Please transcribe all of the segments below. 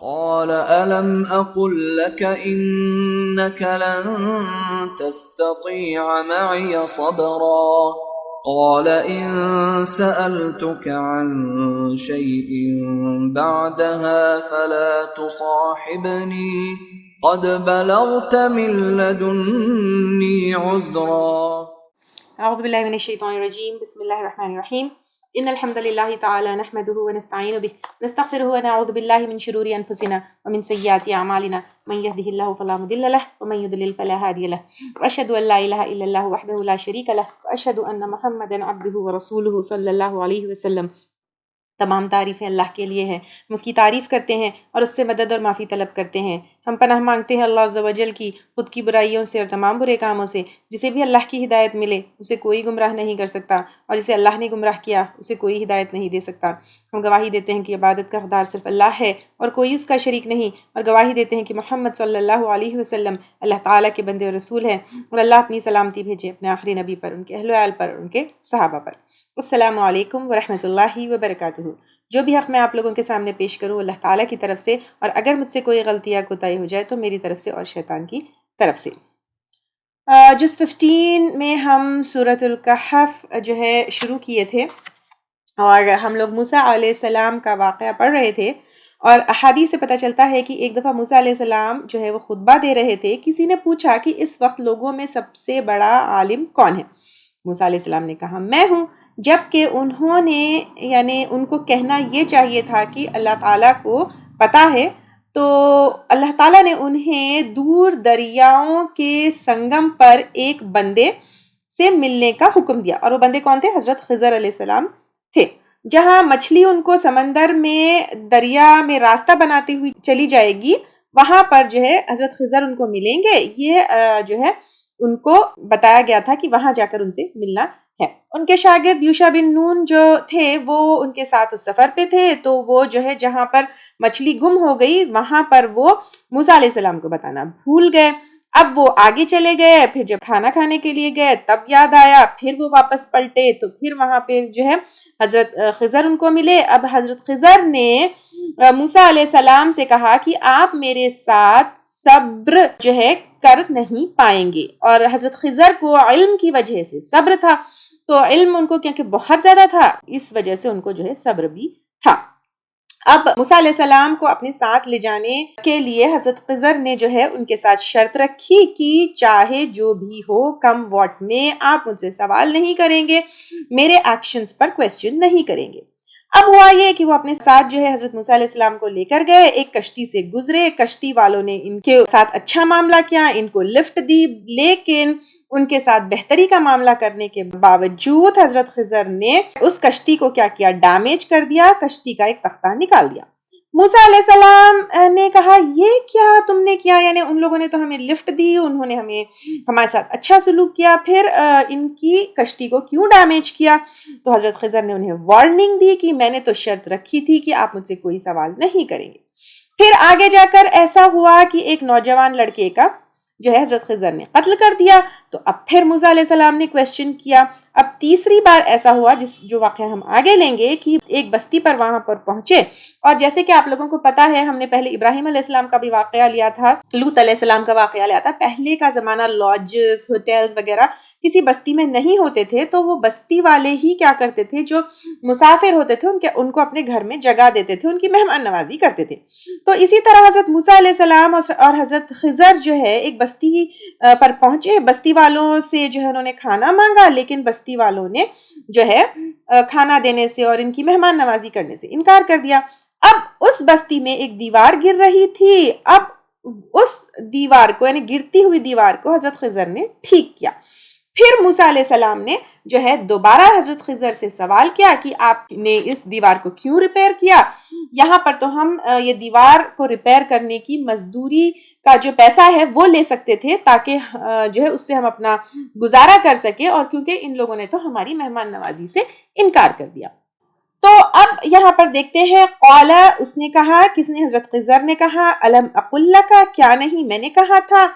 قال ألم أقل لك إنك لن تستطيع معي صبرا قال إن سألتك عن شيء بعدها فلا تصاحبني قد بلغت من لدني عذرا. اعوذ باللہ من الشیطان الرجیم، بسم اللہ الرحمن الرحیم۔ ان الحمد للہ تعالی نحمده ونستعین به نستغفره ونعوذ باللہ من شرور انفسنا ومن سیئات اعمالنا من يهده الله فلا مضل له ومن يضلل فلا هادي له واشهد ان لا اله الا الله وحده لا شريك له واشهد ان محمدا عبده ورسوله صلی اللہ علیہ وسلم۔ تمام تعریفیں اللہ کے لیے ہیں، ہم اس کی تعریف کرتے ہیں اور اس سے مدد اور معافی طلب کرتے ہیں۔ ہم پناہ مانگتے ہیں اللہ عز و جل کی خود کی برائیوں سے اور تمام برے کاموں سے۔ جسے بھی اللہ کی ہدایت ملے اسے کوئی گمراہ نہیں کر سکتا، اور جسے اللہ نے گمراہ کیا اسے کوئی ہدایت نہیں دے سکتا۔ ہم گواہی دیتے ہیں کہ عبادت کا حقدار صرف اللہ ہے اور کوئی اس کا شریک نہیں، اور گواہی دیتے ہیں کہ محمد صلی اللہ علیہ وسلم اللہ تعالیٰ کے بندے اور رسول ہیں، اور اللہ اپنی سلامتی بھیجے اپنے آخری نبی پر، ان کے اہل و عیال پر، اور ان کے صحابہ پر۔ السلام علیکم ورحمۃ اللہ وبرکاتہ۔ جو بھی حق میں آپ لوگوں کے سامنے پیش کروں اللہ تعالیٰ کی طرف سے، اور اگر مجھ سے کوئی غلطی یا کوتاہی ہو جائے تو میری طرف سے اور شیطان کی طرف سے۔ جز 15 میں ہم سورۃ الکہف جو ہے شروع کیے تھے، اور ہم لوگ موسیٰ علیہ السلام کا واقعہ پڑھ رہے تھے، اور احادیث سے پتہ چلتا ہے کہ ایک دفعہ موسیٰ علیہ السلام جو ہے وہ خطبہ دے رہے تھے۔ کسی نے پوچھا کہ اس وقت لوگوں میں سب سے بڑا عالم کون ہے؟ موسیٰ علیہ السلام نے کہا میں ہوں، جبکہ انہوں نے یعنی ان کو کہنا یہ چاہیے تھا کہ اللہ تعالیٰ کو پتہ ہے، تو اللہ تعالیٰ نے انہیں دور دریاؤں کے سنگم پر ایک بندے سے ملنے کا حکم دیا، اور وہ بندے کون تھے؟ حضرت خضر علیہ السلام تھے۔ جہاں مچھلی ان کو سمندر میں دریا میں راستہ بناتی ہوئی چلی جائے گی، وہاں پر جو ہے حضرت خضر ان کو ملیں گے۔ یہ جو ہے ان کو بتایا گیا تھا کہ وہاں جا کر ان سے ملنا ہے۔ ان کے شاگرد یوشع بن نون جو تھے وہ ان کے ساتھ اس سفر پہ تھے، تو وہ جو ہے جہاں پر مچھلی گم ہو گئی وہاں پر وہ موسیٰ علیہ السلام کو بتانا بھول گئے۔ اب وہ آگے چلے گئے، پھر جب کھانا کھانے کے لیے گئے تب یاد آیا، پھر وہ واپس پلٹے تو پھر وہاں پہ جو ہے حضرت خضر ان کو ملے۔ اب حضرت خضر نے موسیٰ علیہ السلام سے کہا کہ آپ میرے ساتھ صبر جو ہے کر نہیں پائیں گے، اور حضرت خضر کو علم کی وجہ سے صبر تھا، تو علم ان کو کیونکہ بہت زیادہ تھا اس وجہ سے ان کو جو ہے صبر بھی تھا۔ اب موسیٰ علیہ السلام کو اپنے ساتھ لے جانے کے لیے حضرت خضر نے جو ہے ان کے ساتھ شرط رکھی کہ چاہے جو بھی ہو کم واٹ میں آپ مجھ سے سوال نہیں کریں گے، میرے ایکشنز پر کویسچن نہیں کریں گے۔ اب ہوا یہ کہ وہ اپنے ساتھ جو ہے حضرت موسیٰ علیہ السلام کو لے کر گئے، ایک کشتی سے گزرے، کشتی والوں نے ان کے ساتھ اچھا معاملہ کیا، ان کو لفٹ دی، لیکن ان کے ساتھ بہتری کا معاملہ کرنے کے باوجود حضرت خضر نے اس کشتی کو کیا کیا؟ ڈیمیج کر دیا، کشتی کا ایک تختہ نکال دیا۔ موسیٰ علیہ السلام نے کہا یہ کیا تم نے کیا؟ یعنی ان لوگوں نے تو ہمیں لفٹ دی، انہوں نے ہمارے ساتھ اچھا سلوک کیا، پھر ان کی کشتی کو کیوں ڈیمیج کیا؟ تو حضرت خضر نے انہیں وارننگ دی کہ میں نے تو شرط رکھی تھی کہ آپ مجھ سے کوئی سوال نہیں کریں گے۔ پھر آگے جا کر ایسا ہوا کہ ایک نوجوان لڑکے کا جو ہے حضرت خضر نے قتل کر دیا، تو اب پھر موسیٰ علیہ السلام نے کویسچن کیا۔ اب تیسری بار ایسا ہوا جو واقعہ ہم آگے لیں گے کہ ایک بستی پر وہاں پر پہنچے، اور جیسے کہ آپ لوگوں کو پتا ہے ہم نے پہلے ابراہیم علیہ السلام کا بھی واقعہ لیا تھا، لوط علیہ السلام کا واقعہ لیا تھا۔ پہلے کا زمانہ لاڈجز، ہوٹلز وغیرہ کسی بستی میں نہیں ہوتے تھے، تو وہ بستی والے ہی کیا کرتے تھے، جو مسافر ہوتے تھے ان کو اپنے گھر میں جگہ دیتے تھے، ان کی مہمان نوازی کرتے تھے۔ تو اسی طرح حضرت موسیٰ علیہ السلام اور حضرت خضر جو ہے ایک بستی پر پہنچے، بستی والوں سے جو ہے انہوں نے کھانا مانگا، لیکن بستی والوں نے جو ہے کھانا دینے سے اور ان کی مہمان نوازی کرنے سے انکار کر دیا۔ اب اس بستی میں ایک دیوار گر رہی تھی، اب اس دیوار کو یعنی گرتی ہوئی دیوار کو حضرت خضر نے ٹھیک کیا۔ پھر موسیٰ علیہ السلام نے جو ہے دوبارہ حضرت خضر سے سوال کیا کہ آپ نے اس دیوار کو کیوں ریپیئر کیا؟ یہاں پر تو ہم یہ دیوار کو ریپیئر کرنے کی مزدوری کا جو پیسہ ہے وہ لے سکتے تھے، تاکہ جو ہے اس سے ہم اپنا گزارا کر سکے، اور کیونکہ ان لوگوں نے تو ہماری مہمان نوازی سے انکار کر دیا۔ تو اب یہاں پر دیکھتے ہیں، قال اس نے کہا، کس نے؟ حضرت خضر نے کہا، الم اقل لک، کیا نہیں میں نے کہا تھا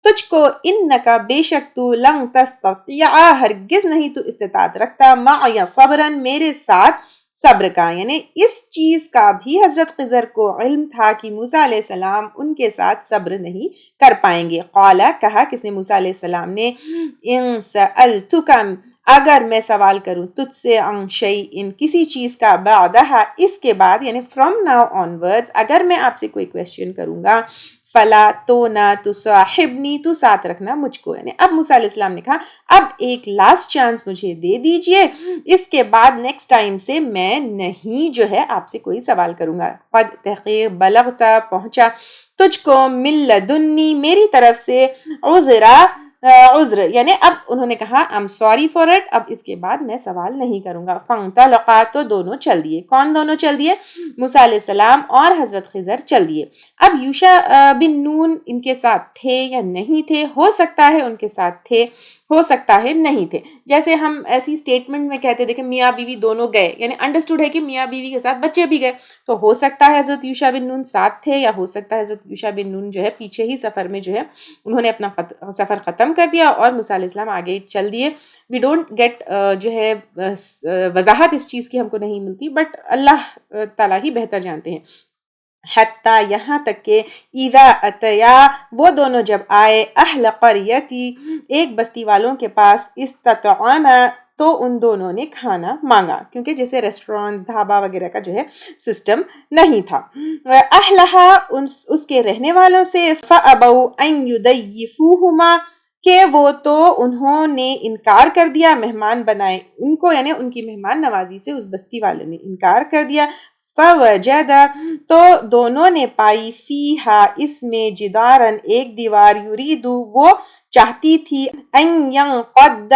تجھ کو، انکا بے شک تو، لن تستطیع ہرگز نہیں تو استطاعت رکھتا، معی صبرا میرے ساتھ صبر کا، یعنی اس چیز کا بھی حضرت خضر کو علم تھا کہ موسیٰ علیہ السلام ان کے ساتھ صبر نہیں کر پائیں گے. قال کہا کس نے؟ موسیٰ علیہ السلام نے. ان سألتک اگر میں سوال کروں تجھ سے عن شیء کسی چیز کا بعدہا اس کے بعد یعنی فرام ناؤ آن ورڈز اگر میں آپ سے کوئی کویسچن کروں گا فلا تو نہ تصاحبنی تو ساتھ رکھنا مجھ کو. یعنی اب موسیٰ علیہ السلام نے کہا اب ایک لاسٹ چانس مجھے دے دیجئے، اس کے بعد نیکسٹ ٹائم سے میں نہیں جو ہے آپ سے کوئی سوال کروں گا. قد تحقیق بلغتا پہنچا تجھ کو من لدنی میری طرف سے عذر یعنی اب انہوں نے کہا I'm sorry for it، اب اس کے بعد میں سوال نہیں کروں گا. فانطلقا تو دونوں چل دیے. کون دونوں چل دیے؟ موسیٰ علیہ السلام اور حضرت خضر چل دیے. اب یوشع بن نون ان کے ساتھ تھے یا نہیں تھے؟ ہو سکتا ہے ان کے ساتھ تھے، ہو سکتا ہے نہیں تھے. جیسے ہم ایسی سٹیٹمنٹ میں کہتے تھے کہ میاں بیوی دونوں گئے، یعنی انڈرسٹوڈ ہے کہ میاں بیوی کے ساتھ بچے بھی گئے، تو ہو سکتا ہے حضرت یوشع بن نون ساتھ تھے یا ہو سکتا ہے حضرت یوشع بن نون جو ہے پیچھے ہی سفر میں جو ہے انہوں نے اپنا سفر ختم کر دیا اور موسیٰ علیہ السلام آگے چل دیے. وی ڈونٹ گیٹ جو ہے وضاحت اس چیز کی ہم کو نہیں ملتی، بٹ اللہ تعالیٰ ہی بہتر جانتے ہیں. حتیٰ یہاں تک کہ اذا اتیا وہ دونوں جب آئے اہل قریتی ایک بستی والوں کے پاس استطعما تو ان دونوں نے کھانا مانگا، کیونکہ جیسے ریسٹورانٹ دھابا وغیرہ کا جو ہے سسٹم نہیں تھا. اہلہا اس کے رہنے والوں سے فابوا ان یضیفوہما کہ وہ تو انہوں نے انکار کر دیا مہمان بنائے ان کو، یعنی ان کی مہمان نوازی سے اس بستی والے نے انکار کر دیا. فوجد تو دونوں نے پائی فیہا اس میں جدارن ایک دیوار یریدو وہ چاہتی تھی ان ینقض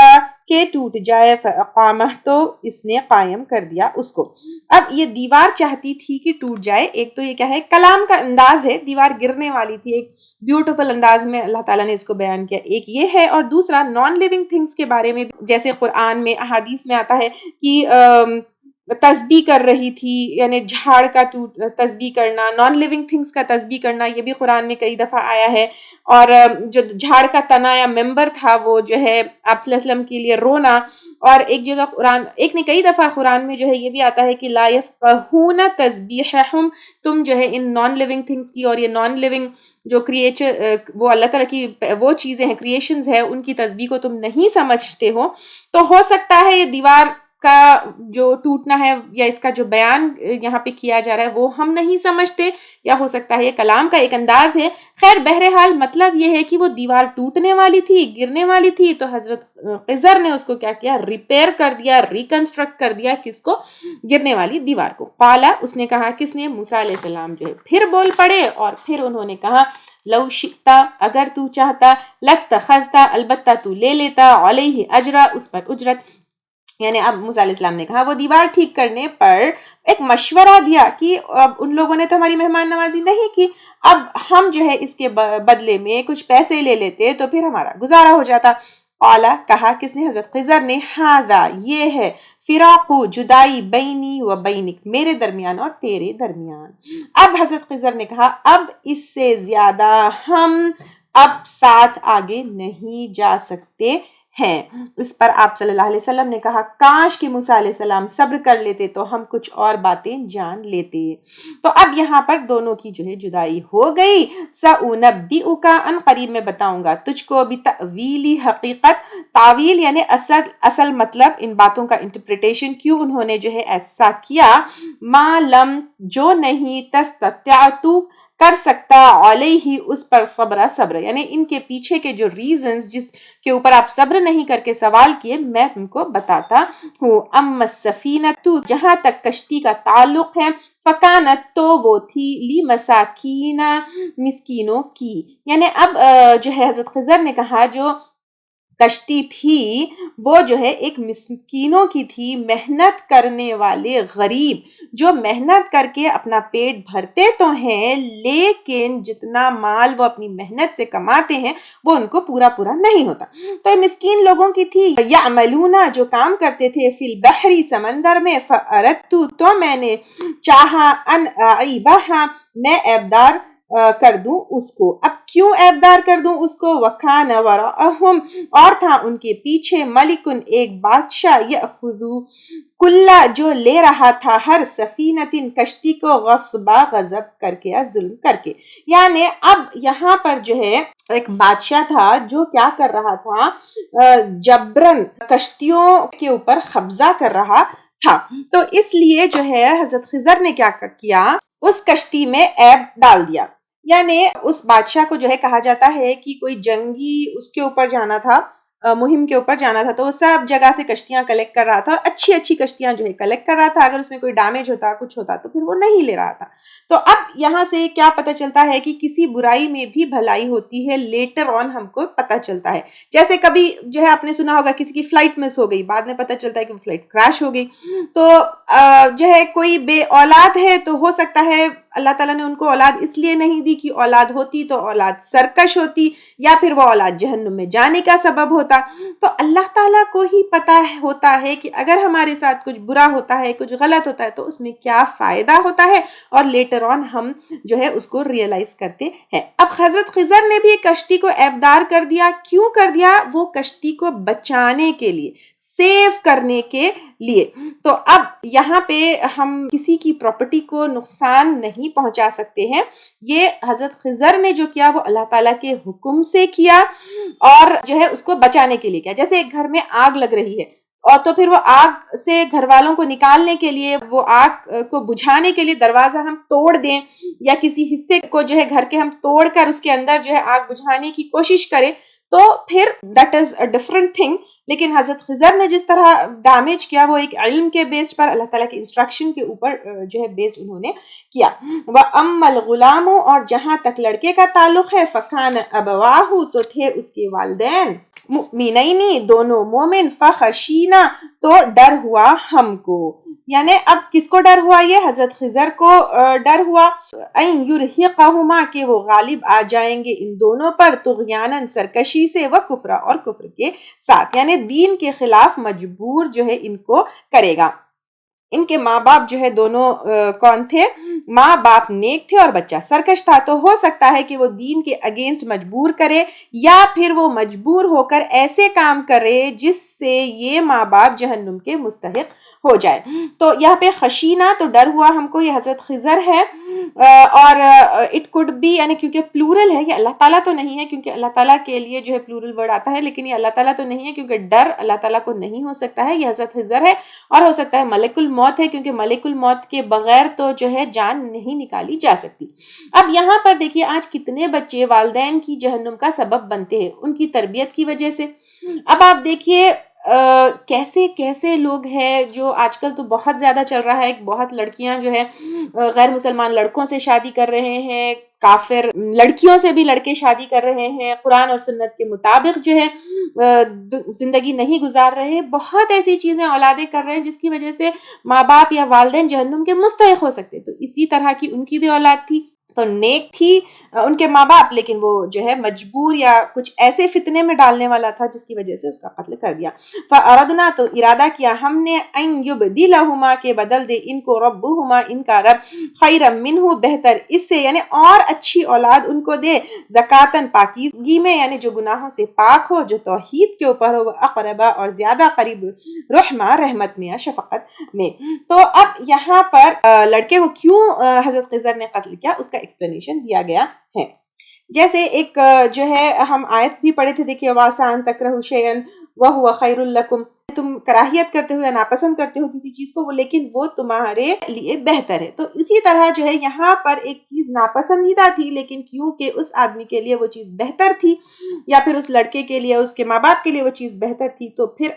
کہ ٹوٹ جائے فاقامہ تو اس نے قائم کر دیا اس کو. اب یہ دیوار چاہتی تھی کہ ٹوٹ جائے، ایک تو یہ کیا ہے کلام کا انداز ہے، دیوار گرنے والی تھی، ایک بیوٹیفل انداز میں اللہ تعالیٰ نے اس کو بیان کیا، ایک یہ ہے. اور دوسرا نان لیونگ تھنگس کے بارے میں جیسے قرآن میں احادیث میں آتا ہے کہ تسبیح کر رہی تھی، یعنی جھاڑ کا تسبیح کرنا، نان لیونگ تھنگس کا تسبیح کرنا، یہ بھی قرآن میں کئی دفعہ آیا ہے. اور جو جھاڑ کا تنا یا ممبر تھا وہ جو ہے آپ صلی اللہ علیہ وسلم کے لیے رونا. اور ایک جگہ قرآن ایک نے کئی دفعہ قرآن میں جو ہے یہ بھی آتا ہے کہ لا یفقہون تسبیحہم، تم جو ہے ان نان لیونگ تھنگس کی اور یہ نان لیونگ جو کریچر وہ اللہ تعالیٰ کی وہ چیزیں ہیں کریشنز ہے ان کی تسبیح کو تم نہیں سمجھتے ہو. تو ہو سکتا ہے یہ دیوار کا جو ٹوٹنا ہے یا اس کا جو بیان یہاں پہ کیا جا رہا ہے وہ ہم نہیں سمجھتے، یا ہو سکتا ہے یہ کلام کا ایک انداز ہے. خیر بہرحال مطلب یہ ہے کہ وہ دیوار ٹوٹنے والی تھی، گرنے والی تھی، تو حضرت خضر نے اس کو کیا کیا؟ ریپیئر کر دیا، ریکنسٹرکٹ کر دیا. کس کو؟ گرنے والی دیوار کو. قالا اس نے کہا، کس نے؟ موسیٰ علیہ السلام جو ہے پھر بول پڑے اور پھر انہوں نے کہا لو شئتا اگر تو چاہتا لاتخذتا البتہ تو لے لیتا علیہ اجرا اس پر اجرت. یعنی اب موسیٰ علیہ السلام نے کہا وہ دیوار ٹھیک کرنے پر ایک مشورہ دیا کہ اب ان لوگوں نے تو ہماری مہمان نوازی نہیں کی، اب ہم جو ہے اس کے بدلے میں کچھ پیسے لے لیتے تو پھر ہمارا گزارا ہو جاتا. قالا کہا، کس نے؟ حضرت خضر نے. ہذا یہ ہے فراق جدائی بینی و بینک میرے درمیان اور تیرے درمیان. اب حضرت خضر نے کہا اب اس سے زیادہ ہم اب ساتھ آگے نہیں جا سکتے ہیں. اس پر آپ صلی اللہ علیہ وسلم نے کہا کاش کہ موسیٰ علیہ السلام صبر کر لیتے تو ہم کچھ اور باتیں جان لیتے. تو اب یہاں پر دونوں کی جو ہے جدائی ہو گئی. سأنبئک ان قریب میں بتاؤں گا تجھ کو بتأویلی حقیقت، تعویل یعنی اصل مطلب، ان باتوں کا انٹرپریٹیشن کیوں انہوں نے جو ہے ایسا کیا. ما لم جو نہیں تستطع تو کر سکتا علیہ اس پر صبر یعنی ان کے پیچھے کے جو ریزنز جس کے اوپر آپ صبر نہیں کر کے سوال کیے میں تم کو بتاتا ہوں. اما السفینۃ جہاں تک کشتی کا تعلق ہے فکانت تو وہ تھی لمساکین مسکینوں کی. یعنی اب جو ہے حضرت خضر نے کہا جو کشتی تھی وہ جو ہے ایک مسکینوں کی تھی، محنت کرنے والے غریب جو محنت کر کے اپنا پیٹ بھرتے تو ہیں لیکن جتنا مال وہ اپنی محنت سے کماتے ہیں وہ ان کو پورا نہیں ہوتا. تو مسکین لوگوں کی تھی. یعملون جو کام کرتے تھے فی البحری سمندر میں. فاردت تو میں نے چاہا ان اعیبہا میں عیبدار کر دوں اس کو. اب کیوں عیبدار کر دوں اس کو؟ وَكَانَ وَرَاءَهُمْ اور تھا ان کے پیچھے ملکن ایک بادشاہ یأخذ کل جو لے رہا تھا ہر سفینتن کشتی کو غصبا غضب کر کے یا ظلم کر کے. یعنی اب یہاں پر جو ہے ایک بادشاہ تھا جو کیا کر رہا تھا، جبرن کشتیوں کے اوپر قبضہ کر رہا تھا. تو اس لیے جو ہے حضرت خضر نے کیا کیا، اس کشتی میں عیب ڈال دیا. یعنی اس بادشاہ کو جو ہے کہا جاتا ہے کہ کوئی جنگی اس کے اوپر جانا تھا، مہم کے اوپر جانا تھا، تو وہ سب جگہ سے کشتیاں کلیکٹ کر رہا تھا اور اچھی اچھی کشتیاں جو ہے کلیکٹ کر رہا تھا. اگر اس میں کوئی ڈیمیج ہوتا کچھ ہوتا تو پھر وہ نہیں لے رہا تھا. تو اب یہاں سے کیا پتہ چلتا ہے کہ کسی برائی میں بھی بھلائی ہوتی ہے، لیٹر آن ہم کو پتہ چلتا ہے. جیسے کبھی جو ہے آپ نے سنا ہوگا کسی کی فلائٹ مس ہو گئی، بعد میں پتہ چلتا ہے کہ وہ فلائٹ کریش ہو گئی. تو جو ہے کوئی بے اولاد ہے تو ہو سکتا ہے اللہ تعالیٰ نے ان کو اولاد اس لیے نہیں دی کہ اولاد ہوتی تو اولاد سرکش ہوتی یا پھر وہ اولاد جہنم میں جانے کا سبب ہوتا. تو اللہ تعالیٰ کو ہی پتہ ہوتا ہے کہ اگر ہمارے ساتھ کچھ برا ہوتا ہے، کچھ غلط ہوتا ہے تو اس میں کیا فائدہ ہوتا ہے، اور لیٹر آن ہم جو ہے اس کو ریئلائز کرتے ہیں. اب حضرت خضر نے بھی کشتی کو عیبدار کر دیا. کیوں کر دیا؟ وہ کشتی کو بچانے کے لیے، سیو کرنے کے لیے. تو اب یہاں پہ ہم کسی کی پراپرٹی کو نقصان نہیں پہنچا سکتے ہیں. یہ حضرت خضر نے جو کیا وہ اللہ تعالیٰ کے حکم سے کیا اور جو ہے اس کو بچانے کے لیے کیا. جیسے ایک گھر میں آگ لگ رہی ہے اور تو پھر وہ آگ سے گھر والوں کو نکالنے کے لیے، وہ آگ کو بجھانے کے لیے دروازہ ہم توڑ دیں یا کسی حصے کو جو ہے گھر کے ہم توڑ کر اس کے اندر جو ہے آگ بجھانے کی کوشش کریں تو پھر that is a different thing. لیکن حضرت خضر نے جس طرح ڈیمیج کیا وہ ایک علم کے بیسڈ پر، اللہ تعالیٰ کی انسٹرکشن کے اوپر جو ہے بیسڈ انہوں نے کیا. وَأَمَّا الْغُلَامُ اور جہاں تک لڑکے کا تعلق ہے، فَكَانَ أَبَوَاهُ تو تھے اس کے والدین، مؤمنینی دونوں مومن، فَخَشِينَا تو ڈر ہوا ہم کو. یعنی اب کس کو ڈر ہوا؟ یہ حضرت خضر کو ڈر ہوا. اَن يُرْهِقَهُمَا کہ وہ غالب آ جائیں گے ان دونوں پر، طغیاناً سرکشی سے، وَكُفْرًا اور کفر کے ساتھ. یعنی دین کے خلاف مجبور جو ہے ان کو کرے گا. ان کے ماں باپ جو ہے دونوں کون تھے؟ ماں باپ نیک تھے اور بچہ سرکش تھا. تو ہو سکتا ہے کہ وہ دین کے اگینسٹ مجبور کرے یا پھر وہ مجبور ہو کر ایسے کام کرے جس سے یہ ماں باپ جہنم کے مستحق ہو جائے. تو یہاں پہ خشینہ تو ڈر ہوا ہم کو، یہ حضرت خضر ہے. اور اٹ کوڈ بی، یعنی کیونکہ پلورل ہے، یہ اللہ تعالیٰ تو نہیں ہے کیونکہ اللہ تعالیٰ کے لیے جو ہے پلورل ورڈ آتا ہے، لیکن یہ اللہ تعالیٰ تو نہیں ہے کیونکہ ڈر اللہ تعالیٰ کو نہیں ہو سکتا ہے. یہ حضرت خضر ہے. اور ہو سکتا ہے ملک الموت ہے کیونکہ ملک الموت کے بغیر تو جو ہے جان نہیں نکالی جا سکتی. اب یہاں پر دیکھیے آج کتنے بچے والدین کی جہنم کا سبب بنتے ہیں ان کی تربیت کی وجہ سے. اب آپ دیکھیے کیسے کیسے لوگ ہیں جو آج کل تو بہت زیادہ چل رہا ہے، بہت لڑکیاں جو ہے غیر مسلمان لڑکوں سے شادی کر رہے ہیں، کافر لڑکیوں سے بھی لڑکے شادی کر رہے ہیں، قرآن اور سنت کے مطابق جو ہے زندگی نہیں گزار رہے. بہت ایسی چیزیں اولادیں کر رہے ہیں جس کی وجہ سے ماں باپ یا والدین جہنم کے مستحق ہو سکتے. تو اسی طرح کی ان کی بھی اولاد تھی، تو نیک تھی ان کے ماں باپ، لیکن وہ جو ہے مجبور یا کچھ ایسے فتنے میں ڈالنے والا تھا جس کی وجہ سے اس کا قتل کر دیا. فَأَرَدْنَا تو ارادہ کیا ہم نے، أَن يُبْدِلَهُمَا کے بدل دے ان کو، ربهما ان کا رب، خیرا منہ بہتر اس سے، یعنی اور اچھی اولاد ان کو دے، زکاتن پاکیزگی میں، یعنی جو گناہوں سے پاک ہو، جو توحید کے اوپر ہو، اقربا اور زیادہ قریب، رحمہ رحمت میں یا شفقت میں. تو اب یہاں پر لڑکے کو کیوں حضرت خضر نے قتل کیا اس کا ایکسپلینیشن دیا گیا ہے. جیسے ایک جو ہے ہم آیت بھی پڑھے تھے، دیکھیے وَعَسَىٰ أَن تَكْرَهُوا شَيْئًا وَهُوَ خَيْرٌ لَكُمْ، تم کراہیت کرتے ہو یا ناپسند کرتے ہو کسی چیز کو، وہ لیکن وہ تمہارے لیے بہتر ہے. تو اسی طرح جو ہے یہاں پر ایک چیز ناپسندیدہ تھی لیکن کیونکہ اس آدمی کے لیے وہ چیز بہتر تھی یا پھر اس لڑکے کے لیے، اس کے ماں باپ کے لیے وہ چیز بہتر تھی، تو پھر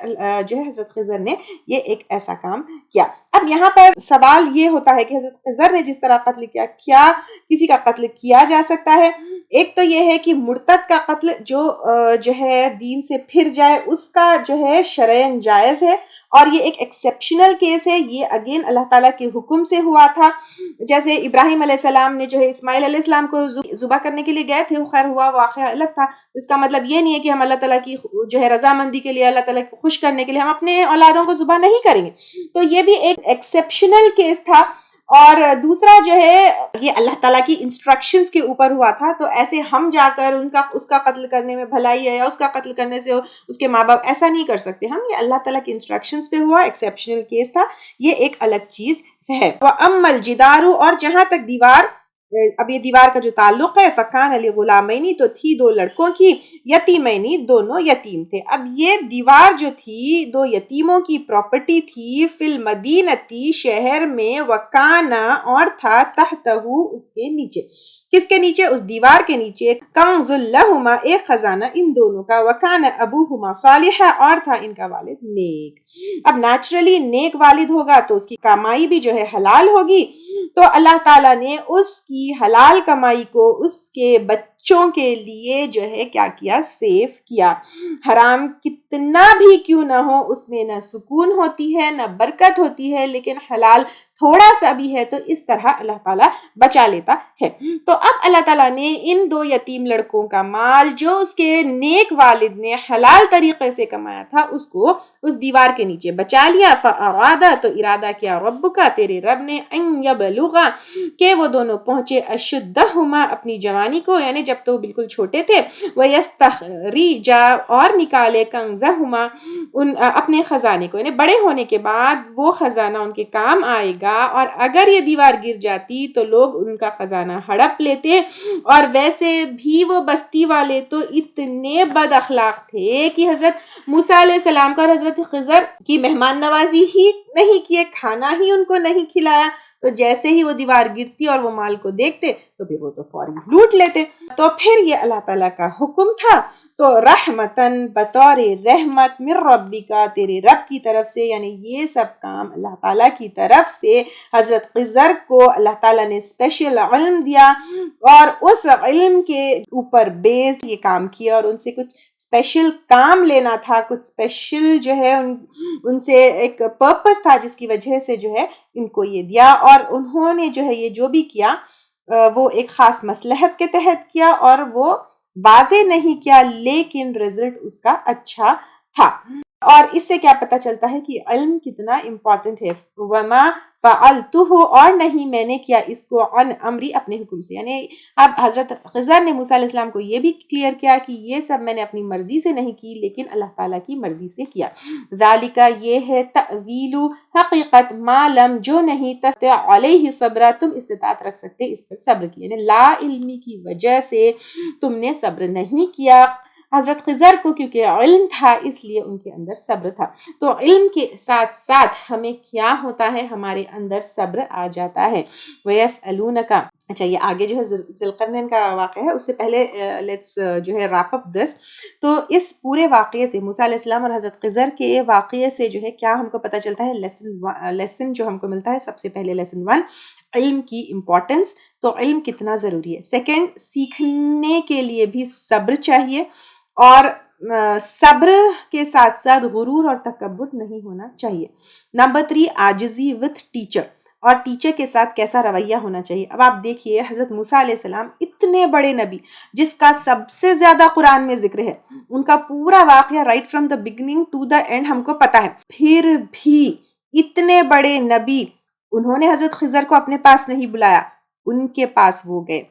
جو ہے حضرت خضر نے یہ ایک ایسا کام کیا. اب یہاں پر سوال یہ ہوتا ہے کہ حضرت خضر نے جس طرح قتل کیا، کیا کسی کا قتل کیا جا سکتا ہے؟ ایک تو یہ ہے کہ مرتد کا قتل جو ہے دین سے پھر جائے، اس کا جو ہے شرعاً جائز ہے، اور یہ ایک ایکسیپشنل کیس ہے. یہ اگین اللہ تعالیٰ کے حکم سے ہوا تھا. جیسے ابراہیم علیہ السلام نے جو ہے اسماعیل علیہ السلام کو ذبح کرنے کے لیے گئے تھے، خیر ہوا واقعہ الگ تھا. اس کا مطلب یہ نہیں ہے کہ ہم اللہ تعالیٰ کی جو ہے رضامندی کے لیے، اللہ تعالیٰ کو خوش کرنے کے لیے ہم اپنے اولادوں کو ذبح نہیں کریں گے. تو یہ بھی ایک ایکسیپشنل کیس تھا. اور دوسرا جو ہے یہ اللہ تعالیٰ کی انسٹرکشنز کے اوپر ہوا تھا، تو ایسے ہم جا کر اس کا قتل کرنے میں بھلائی ہے یا اس کا قتل کرنے سے اس کے ماں باپ، ایسا نہیں کر سکتے ہم. یہ اللہ تعالیٰ کی انسٹرکشنز پہ ہوا، ایکسیپشنل کیس تھا، یہ ایک الگ چیز ہے. وَأَمَّا الْجِدَارُ، اور جہاں تک دیوار، اب یہ دیوار کا جو تعلق ہے، فَكَانَ لِغُلَامَيْنِ، تو تھی دو لڑکوں کی، یتیمینی، دونوں یتیم تھے. اب یہ دیوار جو تھی دو یتیموں کی پراپرٹی تھی، فی المدینتی، شہر میں، وکانا، اور تھا، تحتہ، اس کے نیچے. کس کے نیچے؟ اس دیوار کے نیچے. کنز لہما، ایک خزانہ ان دونوں کا. وکانا ابوہما صالحا، اور تھا ان کا والد نیک. اب نیچرلی نیک والد ہوگا تو اس کی کمائی بھی جو ہے حلال ہوگی، تو اللہ تعالیٰ نے اس کی حلال کمائی کو اس کے بچوں کے لیے جو ہے کیا کیا؟ سیف کیا. حرام کتنا بھی کیوں نہ ہو، اس میں نہ سکون ہوتی ہے نہ برکت ہوتی ہے، لیکن حلال تھوڑا سا بھی ہے تو اس طرح اللہ تعالیٰ بچا لیتا ہے. تو اب اللہ تعالیٰ نے ان دو یتیم لڑکوں کا مال جو اس کے نیک والد نے حلال طریقے سے کمایا تھا، اس کو اس دیوار کے نیچے بچا لیا. فَأَرَادَ، تو ارادہ کیا، ربک، تیرے رب نے، ان یبلغا، کہ وہ دونوں پہنچے، اشدہما، اپنی جوانی کو، یعنی جب تو بالکل چھوٹے تھے، وَيَسْتَخْرِجَا، اور نکالے، کنزہما، اپنے خزانے کو، یعنی بڑے ہونے کے بعد وہ خزانہ ان کے کام آئے گا، اور اگر یہ دیوار گر جاتی تو لوگ ان کا خزانہ ہڑپ لیتے. اور ویسے بھی وہ بستی والے تو اتنے بد اخلاق تھے کہ حضرت موسیٰ علیہ السلام کا اور حضرت خضر کی مہمان نوازی ہی نہیں کیے، کھانا ہی ان کو نہیں کھلایا. تو جیسے ہی وہ دیوار گرتی اور وہ مال کو دیکھتے تو پھر وہ تو فوراً لوٹ لیتے. تو پھر یہ اللہ تعالیٰ کا حکم تھا. تو رحمتن، بطور رحمت، من ربکا، تیرے رب کی طرف سے، یعنی یہ سب کام اللہ تعالیٰ کی طرف سے حضرت خضر کو اللہ تعالیٰ نے اسپیشل علم دیا، اور اس علم کے اوپر بیسڈ یہ کام کیا، اور ان سے کچھ اسپیشل کام لینا تھا، کچھ اسپیشل جو ہے ان سے ایک پرپس تھا جس کی وجہ سے جو ہے ان کو یہ دیا. اور انہوں نے جو ہے یہ جو بھی کیا وہ ایک خاص مصلحت کے تحت کیا، اور وہ واضح نہیں کیا، لیکن رزلٹ اس کا اچھا تھا. اور اس سے کیا پتہ چلتا ہے کہ علم کتنا امپورٹنٹ ہے. وما فعلتہ، اور نہیں میں نے کیا اس کو، عن امری، اپنے حکم سے. یعنی اب حضرت خضر نے موسیٰ علیہ السلام کو یہ بھی کلیئر کیا کہ یہ سب میں نے اپنی مرضی سے نہیں کی، لیکن اللہ تعالیٰ کی مرضی سے کیا. ذالک، یہ ہے، تأویل، حقیقت، ما لم، جو نہیں، تستطع علیہ صبر، تم استطاعت رکھ سکتے اس پر صبر کی، یعنی لا علمی کی وجہ سے تم نے صبر نہیں کیا. حضرت خضر کو کیونکہ علم تھا اس لیے ان کے اندر صبر تھا. تو علم کے ساتھ ساتھ ہمیں کیا ہوتا ہے، ہمارے اندر صبر آ جاتا ہے. وَيَسْأَلُونَكَ، اچھا یہ آگے جو ہے ذوالقرنین کا واقعہ ہے، اس سے پہلے لیٹس جو ہے ریپ اپ دس. تو اس پورے واقعے سے، موسیٰ علیہ السلام اور حضرت خضر کے واقعے سے جو ہے کیا ہم کو پتہ چلتا ہے؟ لیسن جو ہم کو ملتا ہے، سب سے پہلے لیسن 1، علم کی امپورٹنس. تو علم کتنا ضروری ہے. سیکنڈ، سیکھنے کے لیے بھی صبر چاہیے، اور صبر کے ساتھ ساتھ غرور اور تکبر نہیں ہونا چاہیے. نمبر 3، عاجزی وتھ ٹیچر، اور ٹیچر کے ساتھ کیسا رویہ ہونا چاہیے. اب آپ دیکھیے حضرت موسیٰ علیہ السلام اتنے بڑے نبی جس کا سب سے زیادہ قرآن میں ذکر ہے، ان کا پورا واقعہ right from the beginning to the end ہم کو پتا ہے، پھر بھی اتنے بڑے نبی انہوں نے حضرت خضر کو اپنے پاس نہیں بلایا، ان کے پاس وہ گئے.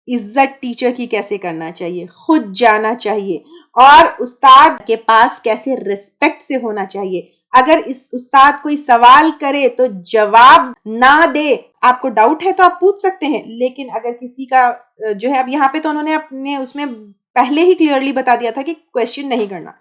عزت ٹیچر کی کیسے کرنا چاہیے، خود جانا چاہیے، اور استاد کے پاس کیسے رسپیکٹ سے ہونا چاہیے. اگر اس استاد کوئی سوال کرے تو جواب نہ دے، آپ کو ڈاؤٹ ہے تو آپ پوچھ سکتے ہیں، لیکن اگر کسی کا جو ہے، اب یہاں پہ تو انہوں نے اپنے اس میں پہلے ہی کلیئرلی بتا دیا تھا کہ کویسچن نہیں کرنا.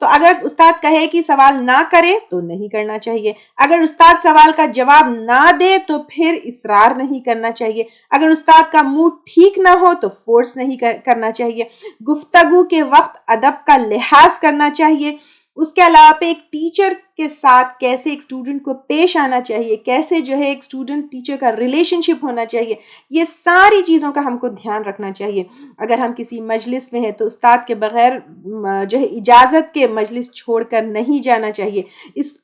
تو اگر استاد کہے کہ سوال نہ کرے تو نہیں کرنا چاہیے. اگر استاد سوال کا جواب نہ دے تو پھر اصرار نہیں کرنا چاہیے. اگر استاد کا موڈ ٹھیک نہ ہو تو فورس نہیں کرنا چاہیے. گفتگو کے وقت ادب کا لحاظ کرنا چاہیے. اس کے علاوہ پہ ایک ٹیچر کے ساتھ کیسے ایک اسٹوڈنٹ کو پیش آنا چاہیے، کیسے جو ہے ایک اسٹوڈنٹ ٹیچر کا ریلیشن شپ ہونا چاہیے، یہ ساری چیزوں کا ہم کو دھیان رکھنا چاہیے. اگر ہم کسی مجلس میں ہیں تو استاد کے بغیر جو ہے اجازت کے مجلس چھوڑ کر نہیں جانا چاہیے.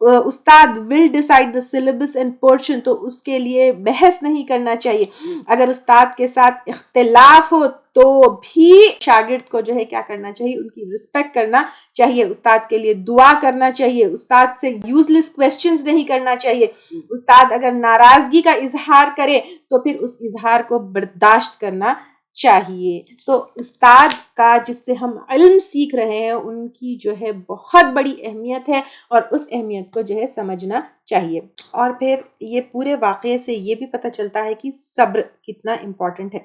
استاد will decide the syllabus and portion, تو اس کے لیے بحث نہیں کرنا چاہیے. اگر استاد کے ساتھ اختلاف ہو تو بھی شاگرد کو جو ہے کیا کرنا چاہیے، ان کی رسپیکٹ کرنا چاہیے، استاد کے لیے دعا کرنا چاہیے، استاد سے یوزلیس کویسچنز نہیں کرنا چاہیے، استاد اگر ناراضگی کا اظہار کرے تو پھر اس اظہار کو برداشت کرنا چاہیے۔ تو استاد کا جس سے ہم علم سیکھ رہے ہیں ان کی جو ہے بہت بڑی اہمیت ہے، اور اس اہمیت کو جو ہے سمجھنا چاہیے۔ اور پھر یہ پورے واقعے سے یہ بھی پتہ چلتا ہے کہ صبر کتنا امپورٹنٹ ہے،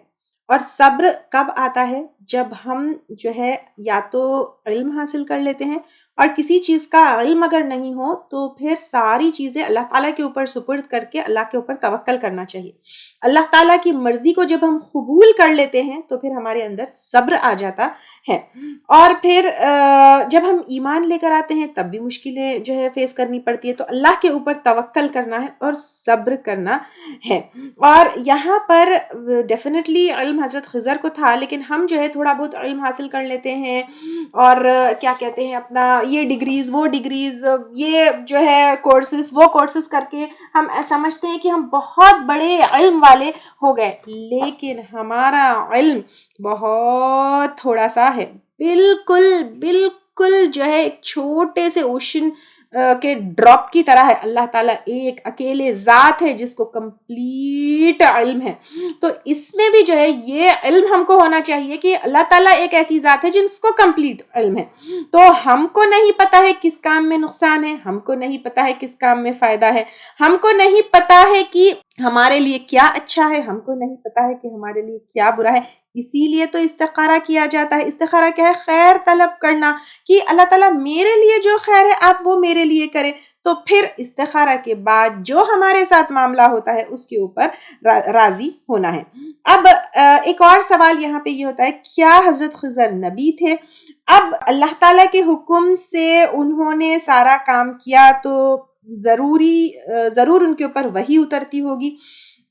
اور صبر کب آتا ہے، جب ہم جو ہے یا تو علم حاصل کر لیتے ہیں، اور کسی چیز کا علم اگر نہیں ہو تو پھر ساری چیزیں اللہ تعالیٰ کے اوپر سپرد کر کے اللہ کے اوپر توکل کرنا چاہیے۔ اللہ تعالیٰ کی مرضی کو جب ہم قبول کر لیتے ہیں تو پھر ہمارے اندر صبر آ جاتا ہے، اور پھر جب ہم ایمان لے کر آتے ہیں تب بھی مشکلیں جو ہے فیس کرنی پڑتی ہے، تو اللہ کے اوپر توکل کرنا ہے اور صبر کرنا ہے۔ اور یہاں پر ڈیفینیٹلی علم حضرت خضر کو تھا، لیکن ہم جو ہے تھوڑا بہت علم حاصل کر لیتے ہیں، اور کیا کہتے ہیں اپنا یہ ڈگریز وہ ڈگریز، یہ جو ہے کورسز وہ کورسز کر کے ہم سمجھتے ہیں کہ ہم بہت بڑے علم والے ہو گئے، لیکن ہمارا علم بہت تھوڑا سا ہے، بالکل جو ہے ایک چھوٹے سے اوشن کے ڈراپ کی طرح ہے۔ اللہ تعالیٰ ایک اکیلے ذات ہے جس کو کمپلیٹ علم ہے، تو اس میں بھی جو ہے یہ علم ہم کو ہونا چاہیے کہ اللہ تعالیٰ ایک ایسی ذات ہے جس کو کمپلیٹ علم ہے، تو ہم کو نہیں پتا ہے کس کام میں نقصان ہے، ہم کو نہیں پتا ہے کس کام میں فائدہ ہے، ہم کو نہیں پتا ہے کہ ہمارے لیے کیا اچھا ہے، ہم کو نہیں پتا ہے کہ ہمارے لیے کیا برا ہے، اسی لیے تو استخارہ کیا جاتا ہے۔ استخارہ کیا ہے؟ خیر طلب کرنا، کہ اللہ تعالیٰ میرے لیے جو خیر ہے آپ وہ میرے لیے کریں، تو پھر استخارہ کے بعد جو ہمارے ساتھ معاملہ ہوتا ہے اس کے اوپر راضی ہونا ہے۔ اب ایک اور سوال یہاں پہ یہ ہوتا ہے، کیا حضرت خضر نبی تھے؟ اب اللہ تعالیٰ کے حکم سے انہوں نے سارا کام کیا تو ضرور ان کے اوپر وحی اترتی ہوگی،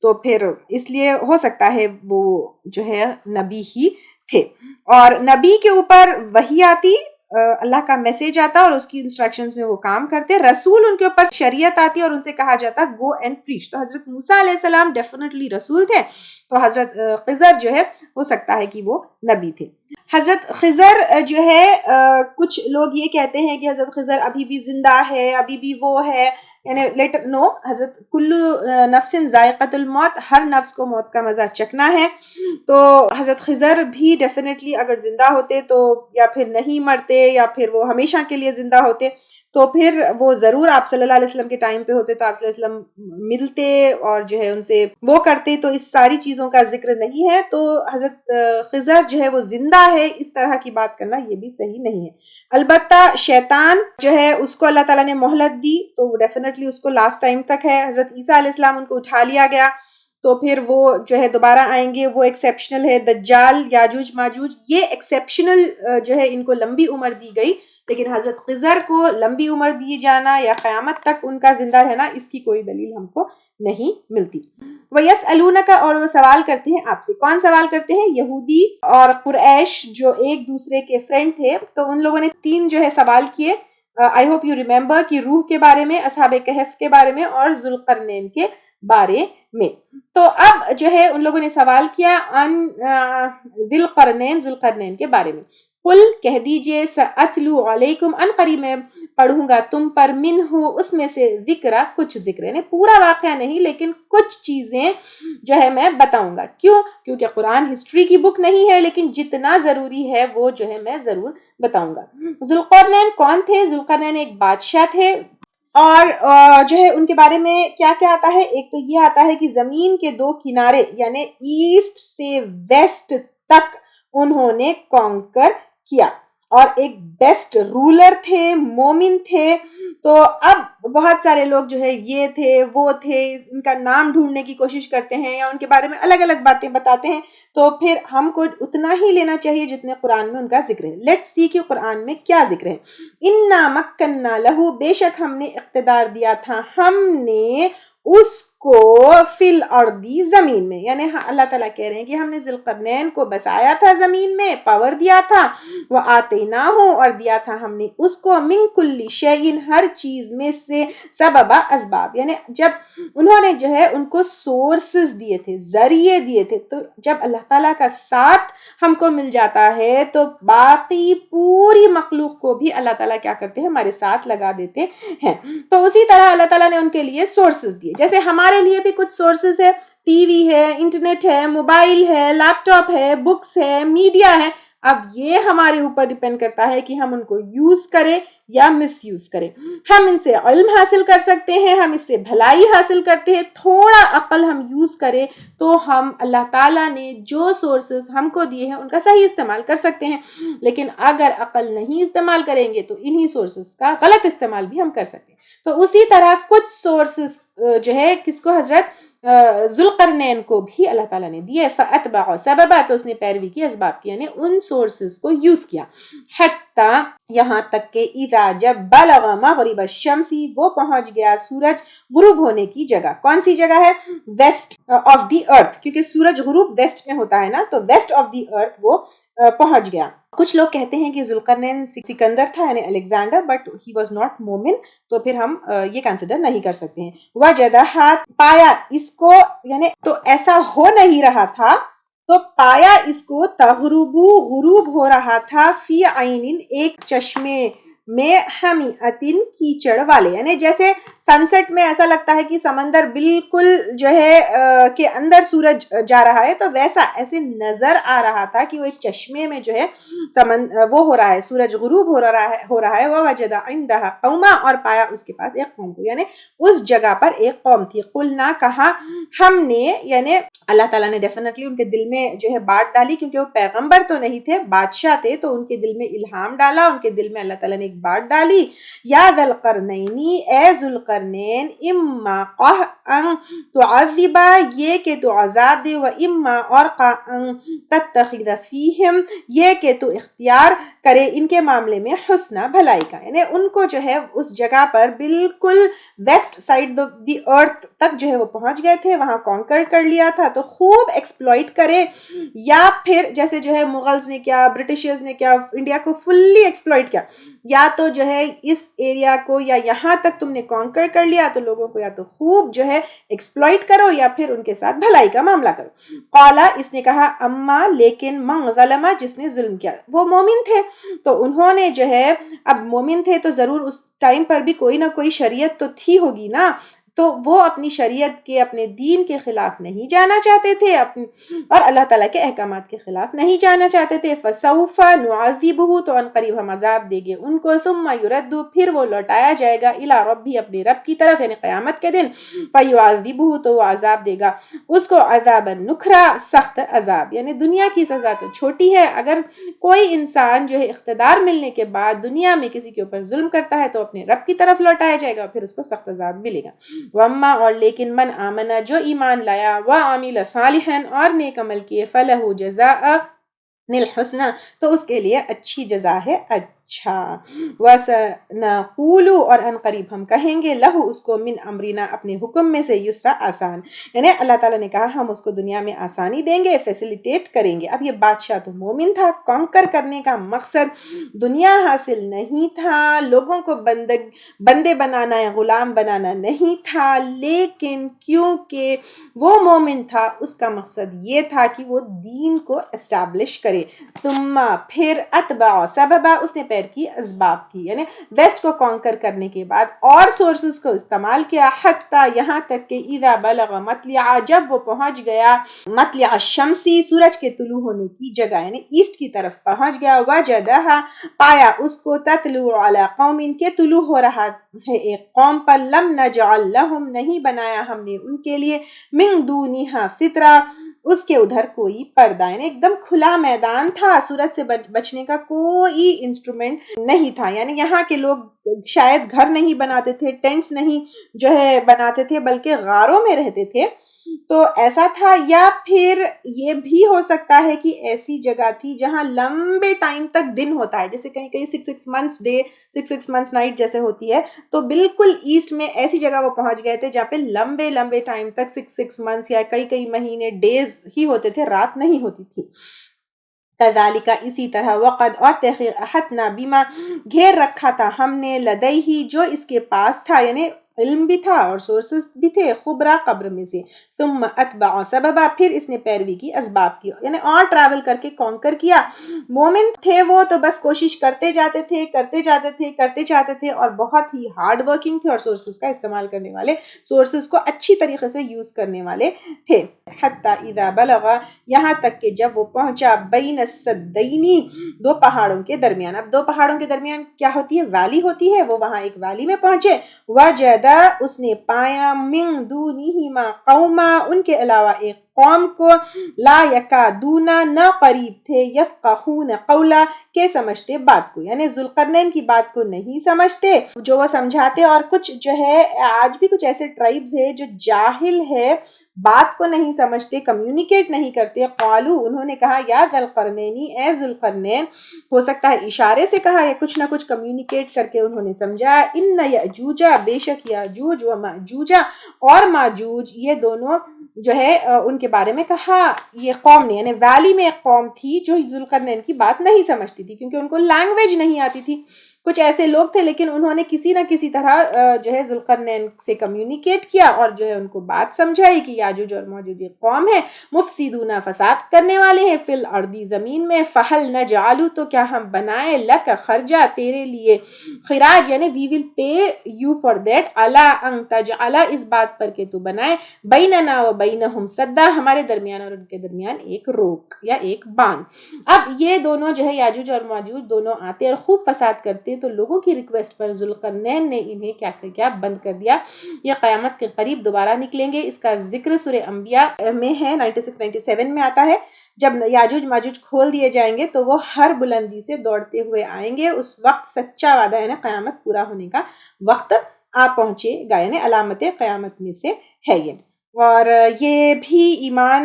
تو پھر اس لیے ہو سکتا ہے وہ جو ہے نبی ہی تھے، اور نبی کے اوپر وحی آتی، اللہ کا میسج آتا اور اس کی انسٹرکشنز میں وہ کام کرتے، رسول ان کے اوپر شریعت آتی اور ان سے کہا جاتا گو اینڈ پریچ۔ تو حضرت موسیٰ علیہ السلام ڈیفینیٹلی رسول تھے، تو حضرت خضر جو ہے ہو سکتا ہے کہ وہ نبی تھے۔ حضرت خضر جو ہے کچھ لوگ یہ کہتے ہیں کہ حضرت خضر ابھی بھی زندہ ہے، ابھی بھی وہ ہے، یعنی لیٹر نو، حضرت کل نفس ذائقۃ الموت، ہر نفس کو موت کا مزہ چکھنا ہے، تو حضرت خضر بھی ڈیفینیٹلی اگر زندہ ہوتے تو یا پھر نہیں مرتے یا پھر وہ ہمیشہ کے لیے زندہ ہوتے، تو پھر وہ ضرور آپ صلی اللہ علیہ وسلم کے ٹائم پہ ہوتے، تو آپ صلی اللہ علیہ وسلم ملتے اور جو ہے ان سے وہ کرتے، تو اس ساری چیزوں کا ذکر نہیں ہے، تو حضرت خضر جو ہے وہ زندہ ہے اس طرح کی بات کرنا یہ بھی صحیح نہیں ہے۔ البتہ شیطان جو ہے اس کو اللہ تعالیٰ نے مہلت دی، تو وہ ڈیفینیٹلی اس کو لاسٹ ٹائم تک ہے۔ حضرت عیسیٰ علیہ السلام ان کو اٹھا لیا گیا، تو پھر وہ جو ہے دوبارہ آئیں گے، وہ ایکسیپشنل ہے۔ دجال، یاجوج ماجوج، یہ ایکسیپشنل جو ہے ان کو لمبی عمر دی گئی، لیکن حضرت خضر کو لمبی عمر دی جانا یا قیامت تک ان کا زندہ رہنا اس کی کوئی دلیل ہم کو نہیں ملتی۔ وَيَسْأَلُونَكَ، اور وہ سوال کرتے ہیں آپ سے، کون سوال کرتے ہیں؟ یہودی اور قریش جو ایک دوسرے کے فرینڈ تھے، تو ان لوگوں نے 3 جو ہے سوال کیے، I hope you remember، کہ روح کے بارے میں، اصحاب کہف کے بارے میں، اور ذوالقرنین کے بارے میں۔ تو اب جو ہے ان لوگوں نے سوال کیا ان ذوالقرنین کے بارے میں۔ قل، کہہ دیجئے، سأتلو علیکم، ان قریب میں پڑھوں گا تم پر، منہ، اس میں سے، ذکرہ، کچھ ذکر، یعنی پورا واقعہ نہیں لیکن کچھ چیزیں جو ہے میں بتاؤں گا۔ کیوں؟ کیونکہ قرآن ہسٹری کی بک نہیں ہے، لیکن جتنا ضروری ہے وہ جو ہے میں ضرور بتاؤں گا۔ ذوالقرنین کون تھے؟ ذوالقرنین ایک بادشاہ تھے، اور جو ہے ان کے بارے میں کیا کیا آتا ہے؟ ایک تو یہ آتا ہے کہ زمین کے 2 کنارے یعنی ایسٹ سے ویسٹ تک انہوں نے کانکر کیا، اور ایک بیسٹ رولر تھے، مومن تھے۔ تو اب بہت سارے لوگ جو ہے یہ تھے وہ تھے، ان کا نام ڈھونڈنے کی کوشش کرتے ہیں یا ان کے بارے میں الگ الگ باتیں بتاتے ہیں، تو پھر ہم کو اتنا ہی لینا چاہیے جتنے قرآن میں ان کا ذکر ہے۔ لیٹس سی کہ قرآن میں کیا ذکر ہے۔ اِنَّا مَكَّنَّا لَهُ، بے شک ہم نے اقتدار دیا تھا، ہم نے اس کو فی الارضی زمین میں، یعنی اللہ تعالیٰ کہہ رہے ہیں کہ ہم نے ذوالقرنین کو بسایا تھا زمین میں، پاور دیا تھا، وآتیناہ اور دیا تھا ہم نے اس کو من کل شیء ہر چیز میں سے سبب اسباب، یعنی جب انہوں نے جو ہے ان کو سورسز دیے تھے، ذریعے دیے تھے، تو جب اللہ تعالیٰ کا ساتھ ہم کو مل جاتا ہے تو باقی پوری مخلوق کو بھی اللہ تعالیٰ کیا کرتے ہیں، ہمارے ساتھ لگا دیتے ہیں۔ تو اسی طرح اللہ تعالیٰ نے ان کے لیے سورسز دیے، جیسے ہمارے لیے بھی کچھ سورسز ہے، ٹی وی ہے، انٹرنیٹ ہے، موبائل ہے، لیپ ٹاپ ہے، بکس ہے، میڈیا ہے۔ اب یہ ہمارے اوپر ڈیپینڈ کرتا ہے کہ ہم ان کو یوز کریں یا مس یوز کریں۔ ہم ان سے علم حاصل کر سکتے ہیں، ہم اس سے بھلائی حاصل کرتے ہیں، تھوڑا عقل ہم یوز کریں تو ہم اللہ تعالیٰ نے جو سورسز ہم کو دیے ہیں ان کا صحیح استعمال کر سکتے ہیں، لیکن اگر عقل نہیں استعمال کریں گے تو انہی سورسز کا غلط استعمال بھی ہم کر سکتے ہیں۔ تو اسی طرح کچھ سورسز جو ہے کس کو، حضرت ذوالقرنین کو بھی اللہ تعالیٰ نے دیے، فَأَتْبَعَ سَبَبًا تو اس نے پیروی کی اسباب کی، یعنی ان سورسز کو یوز کیا، حتیٰ یہاں تک کہ اذا جب بلغ مغرب الشمسی وہ پہنچ گیا سورج غروب ہونے کی جگہ۔ کون سی جگہ ہے؟ ویسٹ آف دی ارتھ، کیونکہ سورج غروب ویسٹ میں ہوتا ہے نا، تو ویسٹ آف دی ارتھ وہ پہنچ گیا۔ کچھ لوگ کہتے ہیں کہ ذوالقرنین سکندر تھا یعنی Alexander, but he was not مومن، تو پھر ہم یہ کنسیڈر نہیں کر سکتے ہیں۔ وجدہ پایا اس کو، یعنی تو ایسا ہو نہیں رہا تھا، تو پایا اس کو تغربو غروب ہو رہا تھا فی عین ایک چشمے میں، حمیئتن کیچڑ والے، یعنی جیسے سن سیٹ میں ایسا لگتا ہے کہ سمندر بالکل جو ہے کہ اندر سورج جا رہا ہے، تو ویسا ایسے نظر آ رہا تھا کہ وہ ایک چشمے میں جو ہے وہ ہو رہا ہے، سورج غروب ہو رہا ہے۔ ووجد عندها قوما اور پایا اس کے پاس ایک قوم کو، یعنی اس جگہ پر ایک قوم تھی۔ قلنا کہا ہم نے، یعنی اللہ تعالیٰ نے ڈیفینیٹلی ان کے دل میں جو ہے بات ڈالی، کیونکہ وہ پیغمبر تو نہیں تھے، بادشاہ تھے، تو ان کے دل میں الہام ڈالا، ان کے دل میں اللہ تعالیٰ نے ایک بات ڈالی، یا ذوالقرنینی اے ذوالقرنین، اما قہ ان تعذبا یہ کہ تو عذاب دے، و اما اور قہ ان تتخذ فیہم یہ کہ تو اختیار کرے ان کے معاملے میں حسنہ بھلائی کا، یعنی ان کو جو ہے اس جگہ پر بالکل ویسٹ سائڈ دی ارتھ تک جو ہے وہ پہنچ گئے تھے، وہاں کانکر کر لیا تھا، تو خوب ایکسپلوئٹ کرے، یا پھر جیسے جو ہے مغلز نے کیا، برٹشرز نے کیا، انڈیا کو فلی ایکسپلوئٹ کیا، یا تو جو ہے اس ایریا کو یا یہاں تک تم نے کانکر کر لیا تو لوگوں کو یا تو خوب جو ہے ایکسپلوئٹ کرو یا پھر ان کے ساتھ بھلائی کا معاملہ کرو۔ قالا اس نے کہا اما لیکن من ظلم جس نے ظلم کیا، وہ مومن تھے تو انہوں نے جو ہے، اب مومن تھے تو ضرور اس ٹائم پر بھی کوئی نہ کوئی شریعت تو تھی ہوگی نا، تو وہ اپنی شریعت کے، اپنے دین کے خلاف نہیں جانا چاہتے تھے، اور اللہ تعالیٰ کے احکامات کے خلاف نہیں جانا چاہتے تھے۔ فَسَوْفَ نُعَذِّبُهُ تو انقریب ہم عذاب دیں گے ان کو، ثُمَّ يُرَدُّ پھر وہ لوٹایا جائے گا، إِلَىٰ رَبِّهِ اپنے رب کی طرف، یعنی قیامت کے دن، فَيُعَذِّبُهُ تو وہ عذاب دے گا اس کو، عذابًا نُكْرًا سخت عذاب، یعنی دنیا کی سزا تو چھوٹی ہے، اگر کوئی انسان جو ہے اقتدار ملنے کے بعد دنیا میں کسی کے اوپر ظلم کرتا ہے تو اپنے رب کی طرف لوٹایا جائے گا، پھر اس کو سخت عذاب ملے گا۔ وَأَمَّا اور لیکن من آمنہ جو ایمان لایا، وَعَمِلَ صَالِحًا اور نیک عمل کیے، فَلَهُ جَزَاءً الْحُسْنَى تو اس کے لیے اچھی جزا ہے، اچھا۔ وَسَنَقُولُ اور ان قریب ہم کہیں گے، لہو اس کو، من امرنا اپنے حکم میں سے، یسرا آسان، یعنی اللہ تعالیٰ نے کہا ہم اس کو دنیا میں آسانی دیں گے، فیسیلیٹیٹ کریں گے۔ اب یہ بادشاہ تو مومن تھا، کانکر کرنے کا مقصد دنیا حاصل نہیں تھا، لوگوں کو بندے بنانا ہے، غلام بنانا نہیں تھا، لیکن کیونکہ وہ مومن تھا اس کا مقصد یہ تھا کہ وہ دین کو اسٹیبلش کرے۔ ثم پھر اتبع سببا اس نے پیر کی اسباب کی، یعنی ویسٹ کو کانکر کرنے کے بعد اور سورسز کو استعمال کیا، حتیٰ یہاں تک کہ اذا بلغ مطلع جب وہ پہنچ گیا مطلع الشمسی سورج کے طلوع ہونے کی جگہ، یعنی ایسٹ کی طرف پہنچ گیا، وجدہ پایا اس کو، تطلع علی قوم کے طلوع ہو رہا ہے ایک قوم پر، لم نجعل لہم نہیں بنایا ہم نے ان کے لیے، من دونہا سترا اس کے ادھر کوئی پردہ، یعنی ایک دم کھلا میدان تھا، سورج سے بچنے کا کوئی انسٹرومنٹ نہیں تھا، یعنی یہاں کے لوگ شاید گھر نہیں بناتے تھے، ٹینٹس نہیں جو ہے بناتے تھے، بلکہ غاروں میں رہتے تھے. تو ایسا تھا. یا پھر یہ بھی ہو سکتا ہے کہ ایسی جگہ تھی جہاں لمبے ٹائم تک دن ہوتا ہے، جیسے کہیں کہیں 6 months ڈے 6 months نائٹ جیسے ہوتی ہے. تو بالکل ایسٹ میں ایسی جگہ وہ پہنچ گئے تھے جہاں پہ لمبے لمبے ٹائم تک 6 months یا کئی مہینے ڈیز ہی ہوتے تھے، رات نہیں ہوتی تھی. کذالک اسی طرح وقد اور تحقیق احطنا بما گھیر رکھا تھا ہم نے لدیہ جو اس کے پاس تھا، یعنی علم بھی تھا اور سورسز بھی تھے خبرا قبر میں سے. ثم اتبع سببا پھر اس نے پیروی کی اسباب کی، یعنی اور ٹریول کر کے کانکر کیا. مومن تھے وہ تو بس کوشش کرتے جاتے تھے اور بہت ہی ہارڈ ورکنگ تھے اور سورسز کا استعمال کرنے والے، سورسز کو اچھی طریقے سے یوز کرنے والے تھے. حتی اذا بلغ یہاں تک کہ جب وہ پہنچا بین السدین دو پہاڑوں کے درمیان. اب دو پہاڑوں کے درمیان کیا ہوتی ہے؟ ویلی ہوتی ہے. وہ وہاں ایک ویلی میں پہنچے. وجد اس نے پایا من دونہما قوما ان کے علاوہ ایک قوم کو لا یکادون نہ قریب تھے یفقہون قولا کہ سمجھتے بات کو، یعنی ذوالقرنین کی بات کو نہیں سمجھتے جو وہ سمجھاتے. اور کچھ جو ہے آج بھی کچھ ایسے ٹرائبز ہیں جو جاہل ہے، بات کو نہیں سمجھتے، کمیونیکیٹ نہیں کرتے. قالو انہوں نے کہا یا ذوالقرنینی اے ذوالقرنین، ہو سکتا ہے اشارے سے کہا یا کچھ نہ کچھ کمیونیکیٹ کر کے انہوں نے سمجھا. ان یاجوج بے شک یاجوج و ماجوج اور ماجوج یہ دونوں جو ہے ان کے بارے میں کہا یہ قوم نے، یعنی ویلی میں ایک قوم تھی جو ذوالقرنین کی بات نہیں سمجھتی تھی کیونکہ ان کو لینگویج نہیں آتی تھی. کچھ ایسے لوگ تھے لیکن انہوں نے کسی نہ کسی طرح جو ہے ذوالقرنین سے کمیونیکیٹ کیا اور جو ہے ان کو بات سمجھائی کہ یاجوج اور ماجوج ایک قوم ہے، مفسدون فساد کرنے والے ہیں، فی الارض زمین میں. فہل نجعل تو کیا ہم بنائے لک خرجا تیرے لیے خراج، یعنی وی ول پے یو فار دیٹ، الا ان تجعل اس بات پر کہ تو بنائے بیننا و بینہم سدا ہمارے درمیان اور ان کے درمیان ایک روک یا ایک باندھ. اب یہ دونوں جو ہے یاجوج اور ماجوج دونوں آتے اور خوب فساد کرتے، تو لوگوں کی ریکویسٹ پر ذوالقرنین نے انہیں کیا بند کر دیا. یہ قیامت کے قریب دوبارہ نکلیں گے. اس کا ذکر سورہ انبیاء میں ہے، 96-97 میں آتا ہے. جب یاجوج ماجوج کھول دیے جائیں گے تو وہ ہر بلندی سے دوڑتے ہوئے آئیں گے. اس وقت سچا وعدہ ہے نا، قیامت پورا ہونے کا وقت آ پہنچے گا، یعنی علامت قیامت میں سے ہے یہ. اور یہ بھی ایمان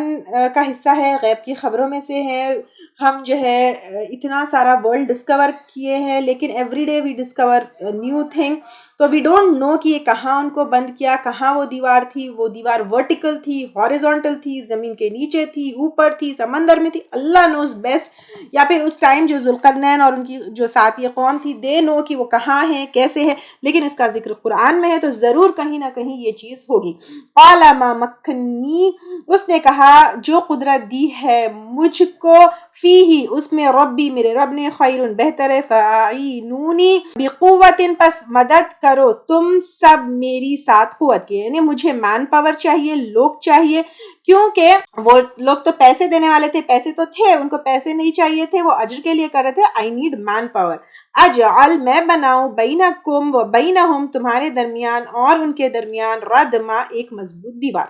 کا حصہ ہے، غیب کی خبروں میں سے ہے. ہم جو ہے اتنا سارا ورلڈ ڈسکور کیے ہیں لیکن every day we discover new thing. تو وی ڈونٹ نو کہ یہ کہاں ان کو بند کیا، کہاں وہ دیوار تھی. وہ دیوار ورٹیکل تھی، ہاریزونٹل تھی، زمین کے نیچے تھی، اوپر تھی، سمندر میں تھی، اللہ نوز بیسٹ. یا پھر اس ٹائم جو ذوالقرنین اور ان کی جو ساتھی قوم تھی دے نو کہ وہ کہاں ہیں کیسے ہے، لیکن اس کا ذکر قرآن میں ہے تو ضرور کہیں نہ کہیں یہ چیز ہوگی. قال ما مکنی اس نے کہا جو قدرت دی ہے مجھ کو فیہی اس میں ربی میرے رب نے خیر بہتر ہے، فاعینونی بقوت پس مدد کرو تم سب میری ساتھ قوت کے، یعنی مجھے مین پاور چاہیے، لوگ چاہیے. کیونکہ وہ لوگ تو پیسے دینے والے تھے، پیسے تو تھے، ان کو پیسے نہیں چاہیے تھے، وہ اجر کے لیے کر رہے تھے. I need manpower. اجعل میں بناؤں بینکم و بینہم تمہارے درمیان اور ان کے درمیان ردما ایک مضبوط دیوار.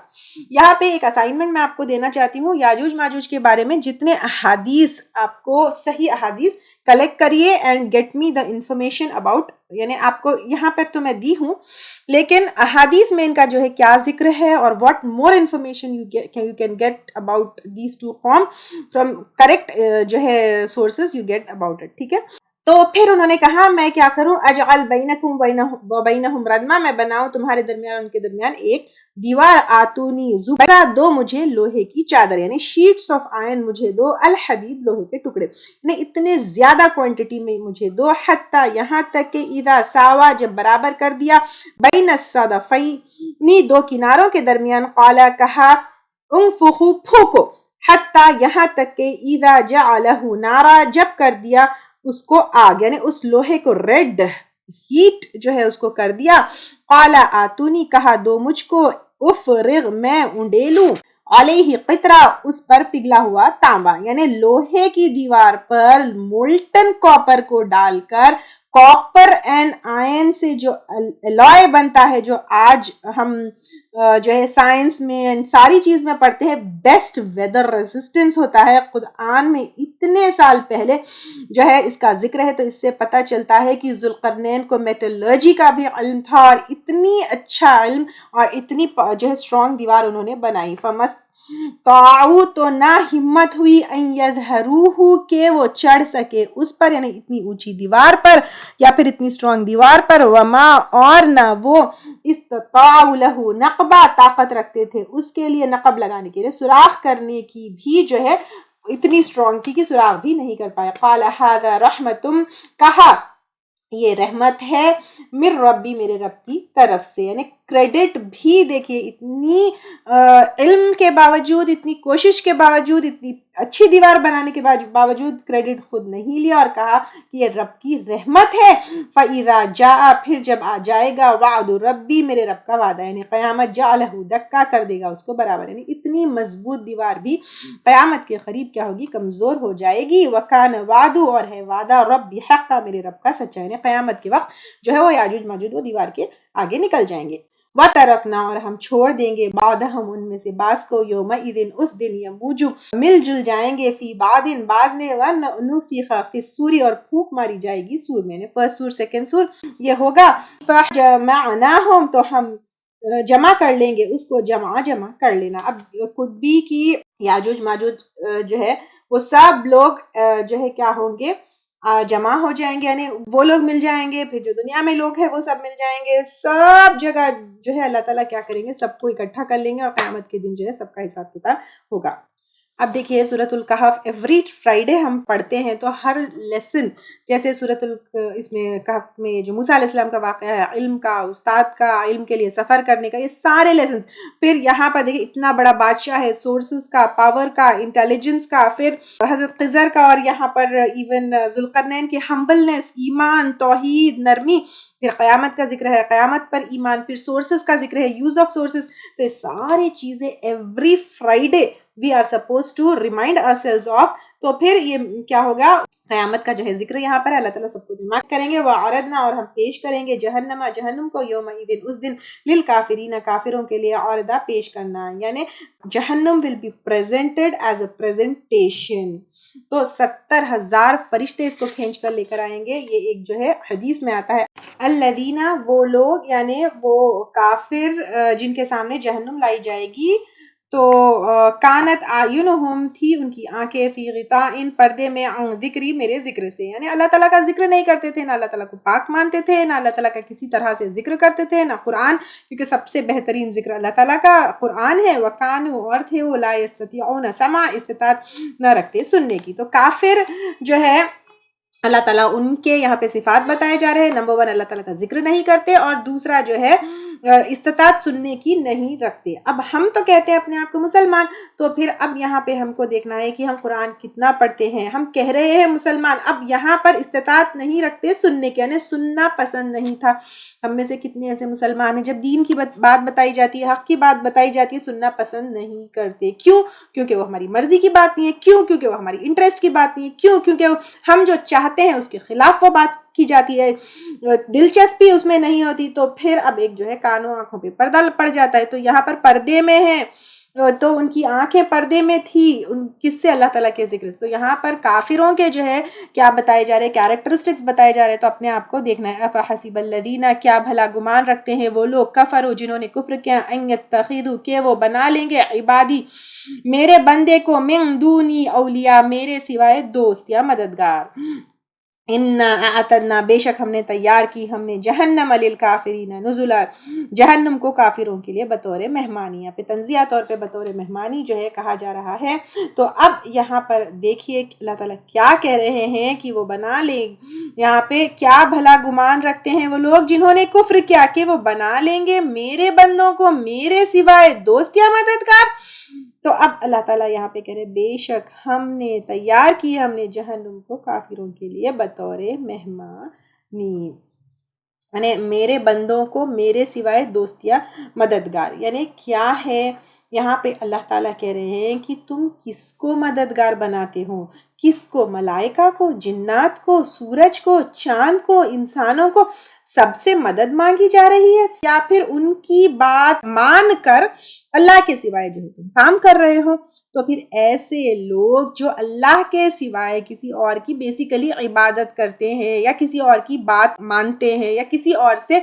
یہاں پہ ایک اسائنمنٹ میں آپ کو دینا چاہتی ہوں. یاجوج ماجوج کے بارے میں جتنے احادیث آپ کو صحیح احادیث کلیکٹ کریے and get me the information about, یعنی آپ کو یہاں پر تو میں دی ہوں لیکن احادیث میں ان کا جو ہے کیا ذکر ہے اور what more information you can get about these two قوم فرام کریکٹ جو ہے sources you get about it. ٹھیک ہے. تو پھر انہوں نے کہا میں کیا کروں، اجعل بینکم و بینہم ردما میں بناؤں تمہارے درمیان ان کے درمیان ایک دیوار. آتونی زبرا دو مجھے لوہے کی چادر، یعنی شیٹس آف آئرن مجھے دو، الحدید لوہے کے ٹکڑے، یعنی اتنے زیادہ کوانٹٹی میں مجھے دو. حتی یہاں تک کہ اذا ساوا جب برابر کر دیا بین الصدفین دو کناروں کے درمیان، قالا کہا انفخوا پھونکو. حتی یہاں تک کہ اذا جعلہ نارا جب کر دیا اس کو آگ، یعنی اس لوہے کو ریڈ ہیٹ جو ہے اس کو کر دیا. قالا آتونی کہا دو مجھ کو، افرغ میں انڈیلوں، علیہ قطرہ اس پر پگھلا ہوا تانبا، یعنی لوہے کی دیوار پر مولٹن کاپر کو ڈال کر کاپر اینڈ آئرن سے جو الوائے بنتا ہے، جو آج ہم جو ہے سائنس میں ساری چیز میں پڑھتے ہیں، بیسٹ ویدر ریزسٹنس ہوتا ہے، قرآن میں اتنے سال پہلے جو ہے اس کا ذکر ہے. تو اس سے پتہ چلتا ہے کہ ذوالقرنین کو میٹلرجی کا بھی علم تھا، اور اتنی اچھا علم اور اتنی جو ہے اسٹرانگ دیوار انہوں نے بنائی. تعاو تو نہ ہمت ہوئی ان یظہروہ کہ وہ چڑھ سکے اس پر، یعنی اتنی اونچی دیوار پر یا پھر اتنی اسٹرانگ دیوار پر. وما اور نہ وہ استطاعوا لہ نقبہ طاقت رکھتے تھے اس کے لیے، نقب لگانے کے لیے، سوراخ کرنے کی بھی جو ہے اتنی اسٹرانگ تھی کہ سوراخ بھی نہیں کر پائے. قال ھذا رحمت، کہا یہ رحمت ہے، من ربی میرے رب کی طرف سے. یعنی کریڈٹ بھی دیکھیے، اتنی علم کے باوجود، اتنی کوشش کے باوجود، اتنی اچھی دیوار بنانے کے باوجود کریڈٹ خود نہیں لیا اور کہا کہ یہ رب کی رحمت ہے. فَإِذَا جَاءَ، پھر جب آ جائے گا، وعد ربی میرے رب کا وعدہ، یعنی قیامت، جعلہ دکا کر دے گا اس کو برابر. یعنی اتنی مضبوط دیوار بھی قیامت کے قریب کیا ہوگی، کمزور ہو جائے گی. وَكَانَ وَعْدُ، اور ہے وعدہ، ربی حقا میرے رب کا سچا. یعنی قیامت کے وقت جو ہے وہ یاجوج ماجوج وہ دیوار کے آگے نکل جائیں گے. وَتَرَكْنَا، اور ہم چھوڑ دیں گے، بعدہم ان میں سے بعض کو، یومئذ اس دن، یموجو مل جل جائیں گے، فی بعض بعض میں، وَنُفِخَ فِی الصُّورِ، اور پھونک ماری جائے گی سور میں، نے فرسٹ سور سیکنڈ سور یہ ہوگا. فَجَمَعْنَاهُمْ، تو ہم جمع کر لیں گے اس کو، جمع کر لینا. اب could be کی یاجوج ماجوج جو ہے وہ سب لوگ جو ہے کیا ہوں گے، جمع ہو جائیں گے، یعنی وہ لوگ مل جائیں گے، پھر جو دنیا میں لوگ ہیں وہ سب مل جائیں گے، سب جگہ جو ہے اللہ تعالیٰ کیا کریں گے، سب کو اکٹھا کر لیں گے، اور قیامت کے دن جو ہے سب کا حساب کتاب ہوگا. اب دیکھیے سورۃ الکہف ایوری فرائیڈے ہم پڑھتے ہیں، تو ہر لیسن جیسے اس میں کہف میں جو موسیٰ علیہ السلام کا واقعہ ہے، علم کا، استاد کا، علم کے لیے سفر کرنے کا، یہ سارے لیسنز. پھر یہاں پر دیکھیے اتنا بڑا بادشاہ ہے، سورسز کا، پاور کا، انٹیلیجنس کا، پھر حضرت خضر کا، اور یہاں پر ایون ذوالقرنین کی ہمبلنس، ایمان، توحید، نرمی، پھر قیامت کا ذکر ہے، قیامت پر ایمان، پھر سورسز کا ذکر ہے، یوز آف سورسز. تو یہ ساری چیزیں every Friday we are supposed to remind ourselves of. تو پھر یہ کیا ہوگا، قیامت کا جو ہے ذکر یہاں پر اللہ تعالیٰ سب کو جمع کریں گے. وَعَرَضْنَا، اور ہم پیش کریں گے، جہنم کو، یومئذ اس دن، للکافرین کافروں کے لیے، عرضہ پیش کرنا، یعنی جہنم will be presented as a presentation. تو 70,000 فرشتے اس کو کھینچ کر لے کر آئیں گے. یہ ایک جو ہے حدیث میں آتا ہے، الذین، وہ لوگ، یعنی وہ کافر جن کے سامنے جہنم لائی جائے گی، تو کانت اعینہم، تھی ان کی آنکھیں، فی غطاء، پردے میں، عن ذکری، میرے ذکر سے. یعنی اللہ تعالیٰ کا ذکر نہیں کرتے تھے، نہ اللہ تعالیٰ کو پاک مانتے تھے، نہ اللہ تعالیٰ کا کسی طرح سے ذکر کرتے تھے، نہ قرآن، کیونکہ سب سے بہترین ذکر اللہ تعالیٰ کا قرآن ہے. وَكَانُوا، اور تھے وہ، لا يَسْتَطِيعُونَ سَمْعًا، استطاعت نہ رکھتے سننے کی. تو کافر جو ہے اللہ تعالیٰ ان کے یہاں پہ صفات بتائے جا رہے ہیں. نمبر 1 اللہ تعالیٰ کا ذکر نہیں کرتے، اور دوسرا جو ہے استطاعت سننے کی نہیں رکھتے. اب ہم تو کہتے ہیں اپنے آپ کو مسلمان، تو پھر اب یہاں پہ ہم کو دیکھنا ہے کہ ہم قرآن کتنا پڑھتے ہیں. ہم کہہ رہے ہیں مسلمان، اب یہاں پر استطاعت نہیں رکھتے سننے کی، یعنی سننا پسند نہیں تھا. ہم میں سے کتنے ایسے مسلمان ہیں جب دین کی بات بتائی جاتی ہے، حق کی بات بتائی جاتی ہے، سننا پسند نہیں کرتے. کیوں؟ کیونکہ وہ ہماری مرضی کی بات نہیں ہے. کیوں؟ کیونکہ وہ ہماری انٹرسٹ کی بات نہیں ہے. کیوں؟ کیونکہ ہم جو چاہتے ہیں اس کے خلاف وہ بات کی جاتی ہے، دلچسپی اس میں نہیں ہوتی. تو پھر اب ایک جو ہے کانوں آنکھوں پہ پردہ پڑ جاتا ہے. تو یہاں پر پردے میں ہے، تو ان کی آنکھیں پردے میں تھی، کس سے؟ اللہ تعالیٰ کے ذکر سے. تو یہاں پر کافروں کے جو ہے کیا بتائے جا رہے، کیریکٹرسٹکس بتائے جا رہے. تو اپنے آپ کو دیکھنا ہے. افحسب الذین، کیا بھلا گمان رکھتے ہیں وہ لوگ، کفروا، جنہوں نے کفر کیا، ان یتخذوا، کہ وہ بنا لیں گے، عبادی، میرے بندے کو، من دونی، اولیاء، میرے سوائے دوست یا مددگار. انا اعتدنا، بے شک ہم نے تیار کی، ہم نے، جہنم للکافرین نزلا، جہنم کو کافروں کے لیے بطور مہمانی، یہاں پہ تنزیہ طور پہ بطور مہمانی جو ہے کہا جا رہا ہے. تو اب یہاں پر دیکھیے اللہ تعالیٰ کیا کہہ رہے ہیں کہ وہ بنا لیں. یہاں پہ کیا بھلا گمان رکھتے ہیں وہ لوگ جنہوں نے کفر کیا، کہ وہ بنا لیں گے میرے بندوں کو میرے سوائے دوست یا مددگار. تو اب اللہ تعالیٰ یہاں پہ کہہ رہے بے شک ہم نے تیار کی، ہم نے جہنم کو کافروں کے لیے بطور مہمانی، یعنی میرے بندوں کو میرے سوائے دوست یا مددگار. یعنی کیا ہے یہاں پہ اللہ تعالیٰ کہہ رہے ہیں کہ تم کس کو مددگار بناتے ہو، کس کو؟ ملائکہ کو، جنات کو، سورج کو، چاند کو، انسانوں کو، سب سے مدد مانگی جا رہی ہے؟ یا پھر ان کی بات مان کر اللہ کے سوائے جو ہے تم کام کر رہے ہو؟ تو پھر ایسے لوگ جو اللہ کے سوائے کسی اور کی بیسیکلی عبادت کرتے ہیں یا کسی اور کی بات مانتے ہیں یا کسی اور سے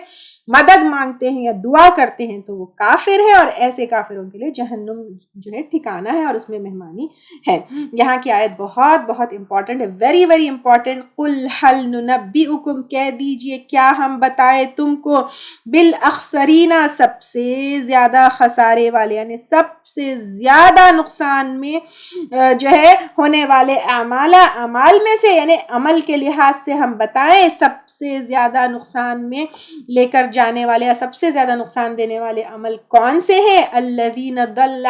مدد مانگتے ہیں یا دعا کرتے ہیں تو وہ کافر ہے، اور ایسے کافروں کے لیے جہنم جو ہے ٹھکانہ ہے اور اس میں مہمانی ہے۔ یہاں کی آیت بہت بہت امپورٹنٹ ہے، ویری ویری امپورٹنٹ۔ قل هل ننبئکم، کہہ دیجئے کیا ہم بتائیں تم کو، بالاخسرین، سب سے زیادہ خسارے والے، یعنی سب سے زیادہ نقصان میں جو ہے ہونے والے اعمال میں سے، یعنی عمل کے لحاظ سے ہم بتائیں سب سے زیادہ نقصان میں لے کر جانے والے یا سب سے زیادہ نقصان دینے والے عمل کون سے ہیں؟ الذین ضل،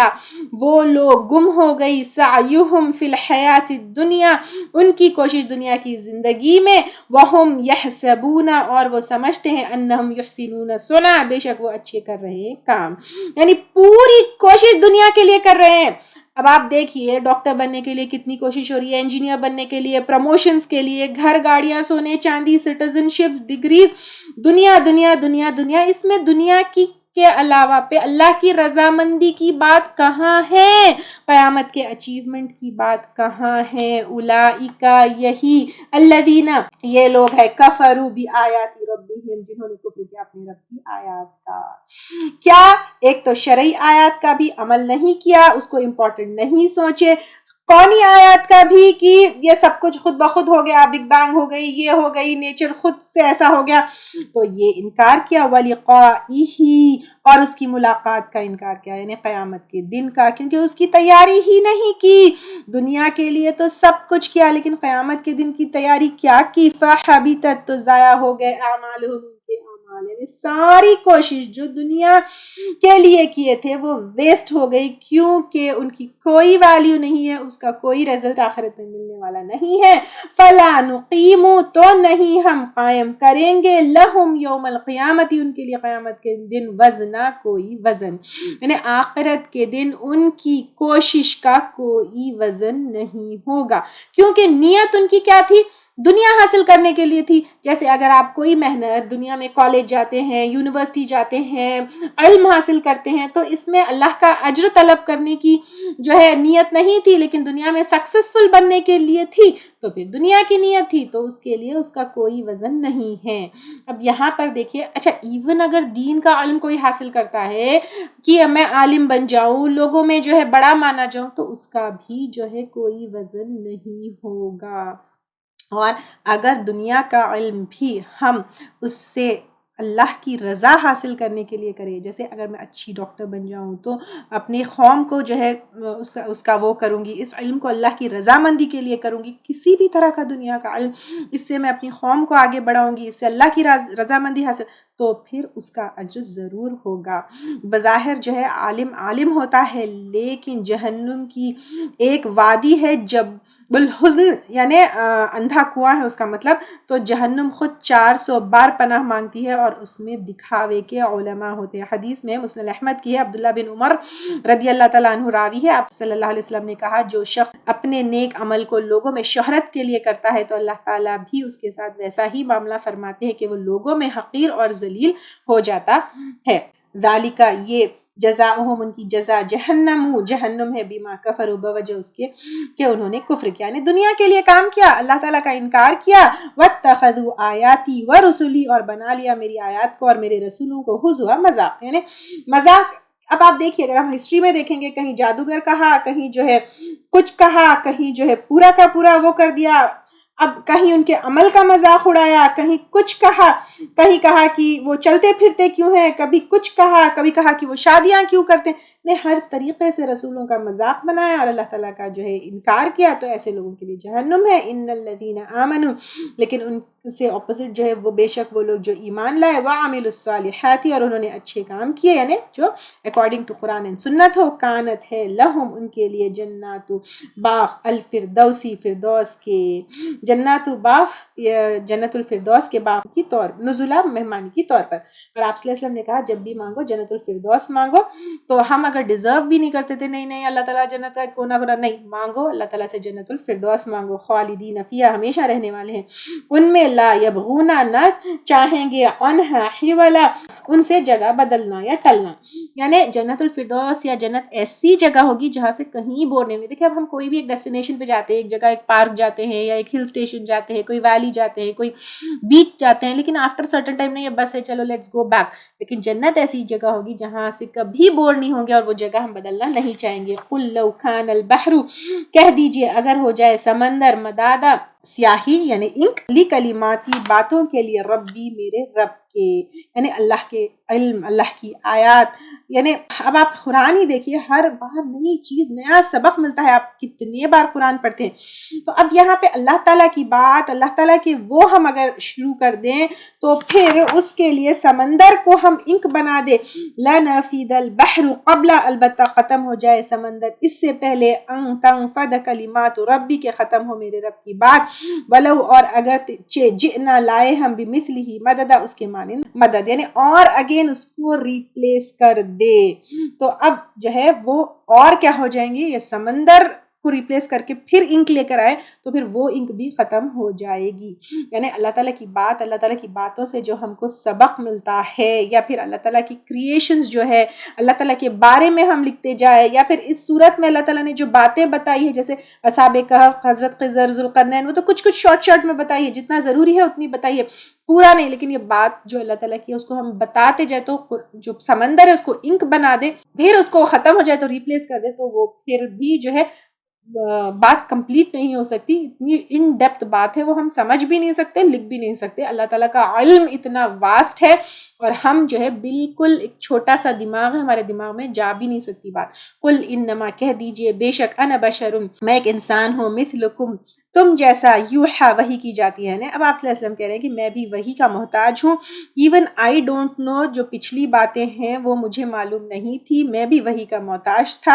وہ لوگ گم ہو گئی، سعیہم فی الحیات الدنیا، ان کی کوشش دنیا کی زندگی میں، وہم یحسبون، اور وہ سمجھتے ہیں، انہم یحسنون صنعا، بے شک وہ اچھے کر رہے ہیں کام، یعنی پوری کوشش دنیا کے لیے کر رہے ہیں۔ اب آپ دیکھیے ڈاکٹر بننے کے لیے کتنی کوشش ہو رہی ہے، انجینئر بننے کے لیے، پروموشنز کے لیے، گھر، گاڑیاں، سونے چاندی، سٹیزن شپ، ڈگریز، دنیا دنیا دنیا دنیا۔ اس میں دنیا کی کے علاوہ پہ اللہ کی رضامندی کی بات کہاں ہے؟ قیامت کے اچیومنٹ کی بات کہاں ہے؟ اولئک، یہی، الذین، یہ لوگ ہے، کفروا بآیات ربہم، جنہوں نے کفر کیا اپنے رب کی آیات کا۔ کیا؟ ایک تو شرعی آیات کا بھی عمل نہیں کیا، اس کو امپورٹنٹ نہیں سوچے، کونی آیات کا بھی کہ یہ سب کچھ خود بخود ہو گیا، بگ بینگ ہو گئی، یہ ہو گئی، نیچر خود سے ایسا ہو گیا، تو یہ انکار کیا، وَلِقَائِهِ، اور اس کی ملاقات کا انکار کیا، یعنی قیامت کے دن کا، کیونکہ اس کی تیاری ہی نہیں کی۔ دنیا کے لیے تو سب کچھ کیا، لیکن قیامت کے دن کی تیاری کیا کی؟ فَحَبِطَتْ، تو ضائع ہو گئے، اعمالہم، ان کے اعمال، یعنی ساری کوشش جو دنیا کے لیے کیے تھے وہ ویسٹ ہو گئی، کیونکہ ان کی کوئی ویلیو نہیں ہے، اس کا کوئی رزلٹ آخرت میں ملنے والا نہیں ہے۔ فَلَا نُقِيمُ، تو نہیں ہم قائم کریں گے، لَهُمْ يَوْمَ الْقِيَامَةِ، ان کے لیے قیامت کے دن، وزنا، کوئی وزن، یعنی آخرت کے دن ان کی کوشش کا کوئی وزن نہیں ہوگا، کیونکہ نیت ان کی کیا تھی؟ دنیا حاصل کرنے کے لیے تھی۔ جیسے اگر آپ کوئی محنت دنیا میں کالج جاتے ہیں، یونیورسٹی جاتے ہیں، علم حاصل کرتے ہیں، تو اس میں اللہ کا اجر طلب کرنے کی جو ہے نیت نہیں تھی، لیکن دنیا میں سکسیسفل بننے کے لیے تھی، تو پھر دنیا کی نیت تھی، تو اس کے لیے اس کا کوئی وزن نہیں ہے۔ اب یہاں پر دیکھیے، اچھا ایون اگر دین کا علم کوئی حاصل کرتا ہے کہ میں عالم بن جاؤں، لوگوں میں جو ہے بڑا مانا جاؤں، تو اس کا بھی جو ہے کوئی وزن نہیں ہوگا۔ اور اگر دنیا کا علم بھی ہم اس سے اللہ کی رضا حاصل کرنے کے لیے کریں، جیسے اگر میں اچھی ڈاکٹر بن جاؤں تو اپنی قوم کو جو ہے اس کا وہ کروں گی، اس علم کو اللہ کی رضامندی کے لیے کروں گی، کسی بھی طرح کا دنیا کا علم، اس سے میں اپنی قوم کو آگے بڑھاؤں گی، اس سے اللہ کی رضامندی حاصل، تو پھر اس کا اجر ضرور ہوگا۔ بظاہر جو ہے عالم ہوتا ہے، لیکن جہنم کی ایک وادی ہے جبل الحزن، یعنی اندھا کنواں ہے اس کا مطلب، تو جہنم خود 400 بار پناہ مانگتی ہے، اور اس میں دکھاوے کے علماء ہوتے ہیں۔ حدیث میں مسند احمد کی ہے، عبداللہ بن عمر رضی اللہ تعالیٰ عنہ راوی ہے، آپ صلی اللہ علیہ وسلم نے کہا، جو شخص اپنے نیک عمل کو لوگوں میں شہرت کے لیے کرتا ہے تو اللہ تعالیٰ بھی اس کے ساتھ ویسا ہی معاملہ فرماتے ہیں کہ وہ لوگوں میں حقیر اور ذلیل ہو جاتا ہے۔ ذالک، یہ، جزاؤہم، ان کی جزا، جہنم ہے، بما کفروا، بوجہ اس کے کہ انہوں نے کفر کیا، یعنی دنیا کے لیے کام کیا، اللہ تعالیٰ کا انکار کیا، واتخذوا آیاتی ورسلی، اور بنا لیا میری آیات کو اور میرے رسولوں کو ہزوا، مذاق، یعنی مذاق۔ اب آپ دیکھیے، اگر ہم ہسٹری میں دیکھیں گے، کہیں جادوگر کہا، کہیں جو ہے کچھ کہا، کہیں جو ہے پورا کا پورا وہ کر دیا، اب کہیں ان کے عمل کا مذاق اڑایا، کہیں کچھ کہا، کہیں کہا کہ وہ چلتے پھرتے کیوں ہیں، کبھی کچھ کہا، کبھی کہا کہ وہ شادیاں کیوں کرتے ہیں، نے ہر طریقے سے رسولوں کا مذاق بنایا اور اللہ تعالیٰ کا جو ہے انکار کیا، تو ایسے لوگوں کے لیے جہنم ہے۔ ان الذین آمنوا، لیکن ان سے اپوزٹ جو ہے وہ بے شک وہ لوگ جو ایمان لائے وعملوا الصالحات اور انہوں نے اچھے کام کیے، یعنی جو اکارڈنگ ٹو قرآن اینڈ سنت ہو، کانت ہے لہم ان کے لیے جنات باغ الفردوسی فردوس کے، جنات باغ جنت الفردوس کے باغ کی طور نزلہ مہمانی کی طور پر۔ اور آپ صلی اللہ علیہ وسلم نے کہا جب بھی مانگو جنت الفردوس مانگو، تو ہم اگر ڈیزرو بھی نہیں کرتے تھے نہیں اللہ تعالیٰ جنت کا کونا کونا، نہیں مانگو اللہ تعالیٰ سے جنت الفردوس مانگو، خالدین فیہا ہمیشہ رہنے والے ہیں ان میں، لا یبغون نہ چاہیں گے عنہا حولا ان سے جگہ بدلنا یا ٹلنا، یعنی جنت الفردوس یا جنت ایسی جگہ ہوگی جہاں سے کہیں بور نہیں ہوگی۔ دیکھیں اب ہم کوئی بھی ایک ڈیسٹینیشن پہ جاتے ہیں، ایک جگہ ایک پارک جاتے ہیں یا ایک ہل اسٹیشن جاتے ہیں، کوئی ویلی جاتے ہیں، کوئی بیچ جاتے ہیں، لیکن آفٹر سرٹن ٹائم نہیں بس ہے چلو لیٹس گو بیک، لیکن جنت ایسی جگہ ہوگی جہاں سے کبھی بور نہیں ہوں گے اور وہ جگہ ہم بدلنا نہیں چاہیں گے۔ قل لو کان البحر کہہ دیجئے اگر ہو جائے سمندر مدادا سیاہی یعنی انک، لی کلماتی باتوں کے لیے، ربی میرے رب کے، یعنی اللہ کے علم، اللہ کی آیات، یعنی اب آپ قرآن ہی دیکھیے ہر بار نئی چیز نیا سبق ملتا ہے، آپ کتنے بار قرآن پڑھتے ہیں، تو اب یہاں پہ اللہ تعالیٰ کی بات، اللہ تعالیٰ کے وہ ہم اگر شروع کر دیں تو پھر اس کے لیے سمندر کو ہم انک بنا دے، لنفید البحر قبل، البتہ ختم ہو جائے سمندر اس سے پہلے، ان تنفد کلمات ربی کے ختم ہو میرے رب کی بات، ولو اور اگر جئنا لائے ہم بمثلہ مددا اس کے معنی مدد، یعنی اور اگین اس کو ریپلیس کر دے، تو اب جو ہے وہ اور کیا ہو جائیں گے، یہ سمندر کو ریپلیس کر کے پھر انک لے کر آئے تو پھر وہ انک بھی ختم ہو جائے گی، یعنی اللہ تعالیٰ کی بات، اللہ تعالیٰ کی باتوں سے جو ہم کو سبق ملتا ہے، یا پھر اللہ تعالیٰ کی کریشنز جو ہے اللہ تعالیٰ کے بارے میں ہم لکھتے جائے، یا پھر اس صورت میں اللہ تعالیٰ نے جو باتیں بتائی ہے جیسے اصحاب کہف، حضرت خضر، ذوالقرنین، وہ تو کچھ شارٹ میں بتائی ہے، جتنا ضروری ہے اتنی بتائی ہے، پورا نہیں، لیکن یہ بات جو اللہ تعالیٰ کی ہے اس کو ہم بتاتے جائے تو جو سمندر ہے اس کو انک بنا دے، پھر اس کو ختم ہو جائے تو ریپلیس کر دے، تو وہ پھر بھی جو ہے بات کمپلیٹ نہیں ہو سکتی، اتنی ان ڈیپتھ بات ہے وہ ہم سمجھ بھی نہیں سکتے، لکھ بھی نہیں سکتے، اللہ تعالیٰ کا علم اتنا واسٹ ہے اور ہم جو ہے بالکل ایک چھوٹا سا دماغ ہے، ہمارے دماغ میں جا بھی نہیں سکتی بات۔ قل انما کہہ دیجئے بے شک انا بشر میں ایک انسان ہوں، مثلکم تم جیسا، یوحا وحی کی جاتی ہے، اب آپ صلی اللہ علیہ وسلم کہہ رہے ہیں کہ میں بھی وحی کا محتاج ہوں، ایون آئی ڈونٹ نو جو پچھلی باتیں ہیں وہ مجھے معلوم نہیں تھی، میں بھی وحی کا محتاج تھا،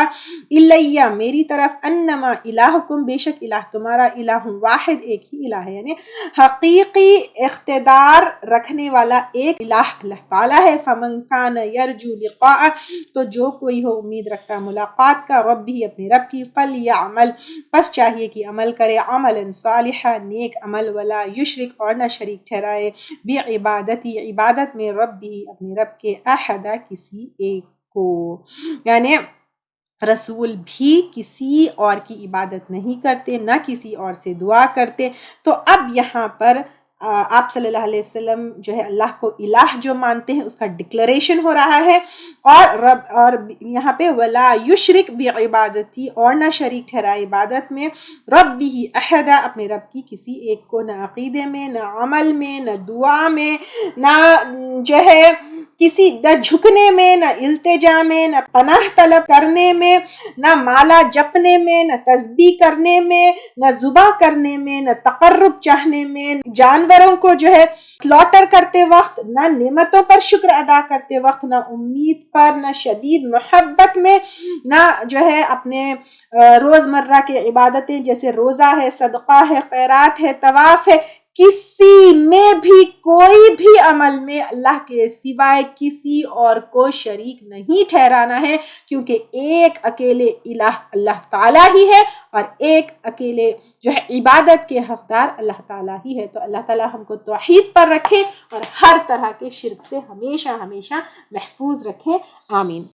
الیہ میری طرف، انما الہکم بے شک الہ تمہارا، الہ واحد ایک ہی الہ ہے، یعنی حقیقی اقتدار رکھنے والا ایک الہ اللہ تعالیٰ ہے، فمن کان یرجو لقاء تو جو کوئی ہو امید رکھتا ملاقات کا، رب بھی اپنے رب کی، فلیعمل پس چاہیے کہ عمل کرے، عملا صالحا نیک عمل، ولا یشرک اور نہ شریک ٹھہرائے، بعبادتی عبادت میں، رب بھی اپنے رب کے، احدا کسی ایک کو، یعنی رسول بھی کسی اور کی عبادت نہیں کرتے، نہ کسی اور سے دعا کرتے، تو اب یہاں پر آپ صلی اللہ علیہ وسلم جو ہے اللہ کو الہ جو مانتے ہیں اس کا ڈکلریشن ہو رہا ہے، اور رب اور یہاں پہ ولا یشرک بعبادتی اور نہ شریک ٹھہرائے عبادت میں، رب بھی احدا اپنے رب کی کسی ایک کو، نہ عقیدے میں، نہ عمل میں، نہ دعا میں، نہ جو ہے کسی نہ جھکنے میں، نہ التجا میں، نہ پناہ طلب کرنے میں، نہ مالا جپنے میں، نہ تسبیح کرنے میں، نہ ذبح کرنے میں، نہ تقرب چاہنے میں، جانوروں کو جو ہے سلاٹر کرتے وقت، نہ نعمتوں پر شکر ادا کرتے وقت، نہ امید پر، نہ شدید محبت میں، نہ جو ہے اپنے روزمرہ کے عبادتیں جیسے روزہ ہے، صدقہ ہے، خیرات ہے، طواف ہے، کسی میں بھی کوئی بھی عمل میں اللہ کے سوائے کسی اور کو شریک نہیں ٹھہرانا ہے، کیونکہ ایک اکیلے الہ اللہ تعالیٰ ہی ہے، اور ایک اکیلے جو ہے عبادت کے حقدار اللہ تعالیٰ ہی ہے، تو اللہ تعالیٰ ہم کو توحید پر رکھے اور ہر طرح کے شرک سے ہمیشہ ہمیشہ محفوظ رکھے، آمین۔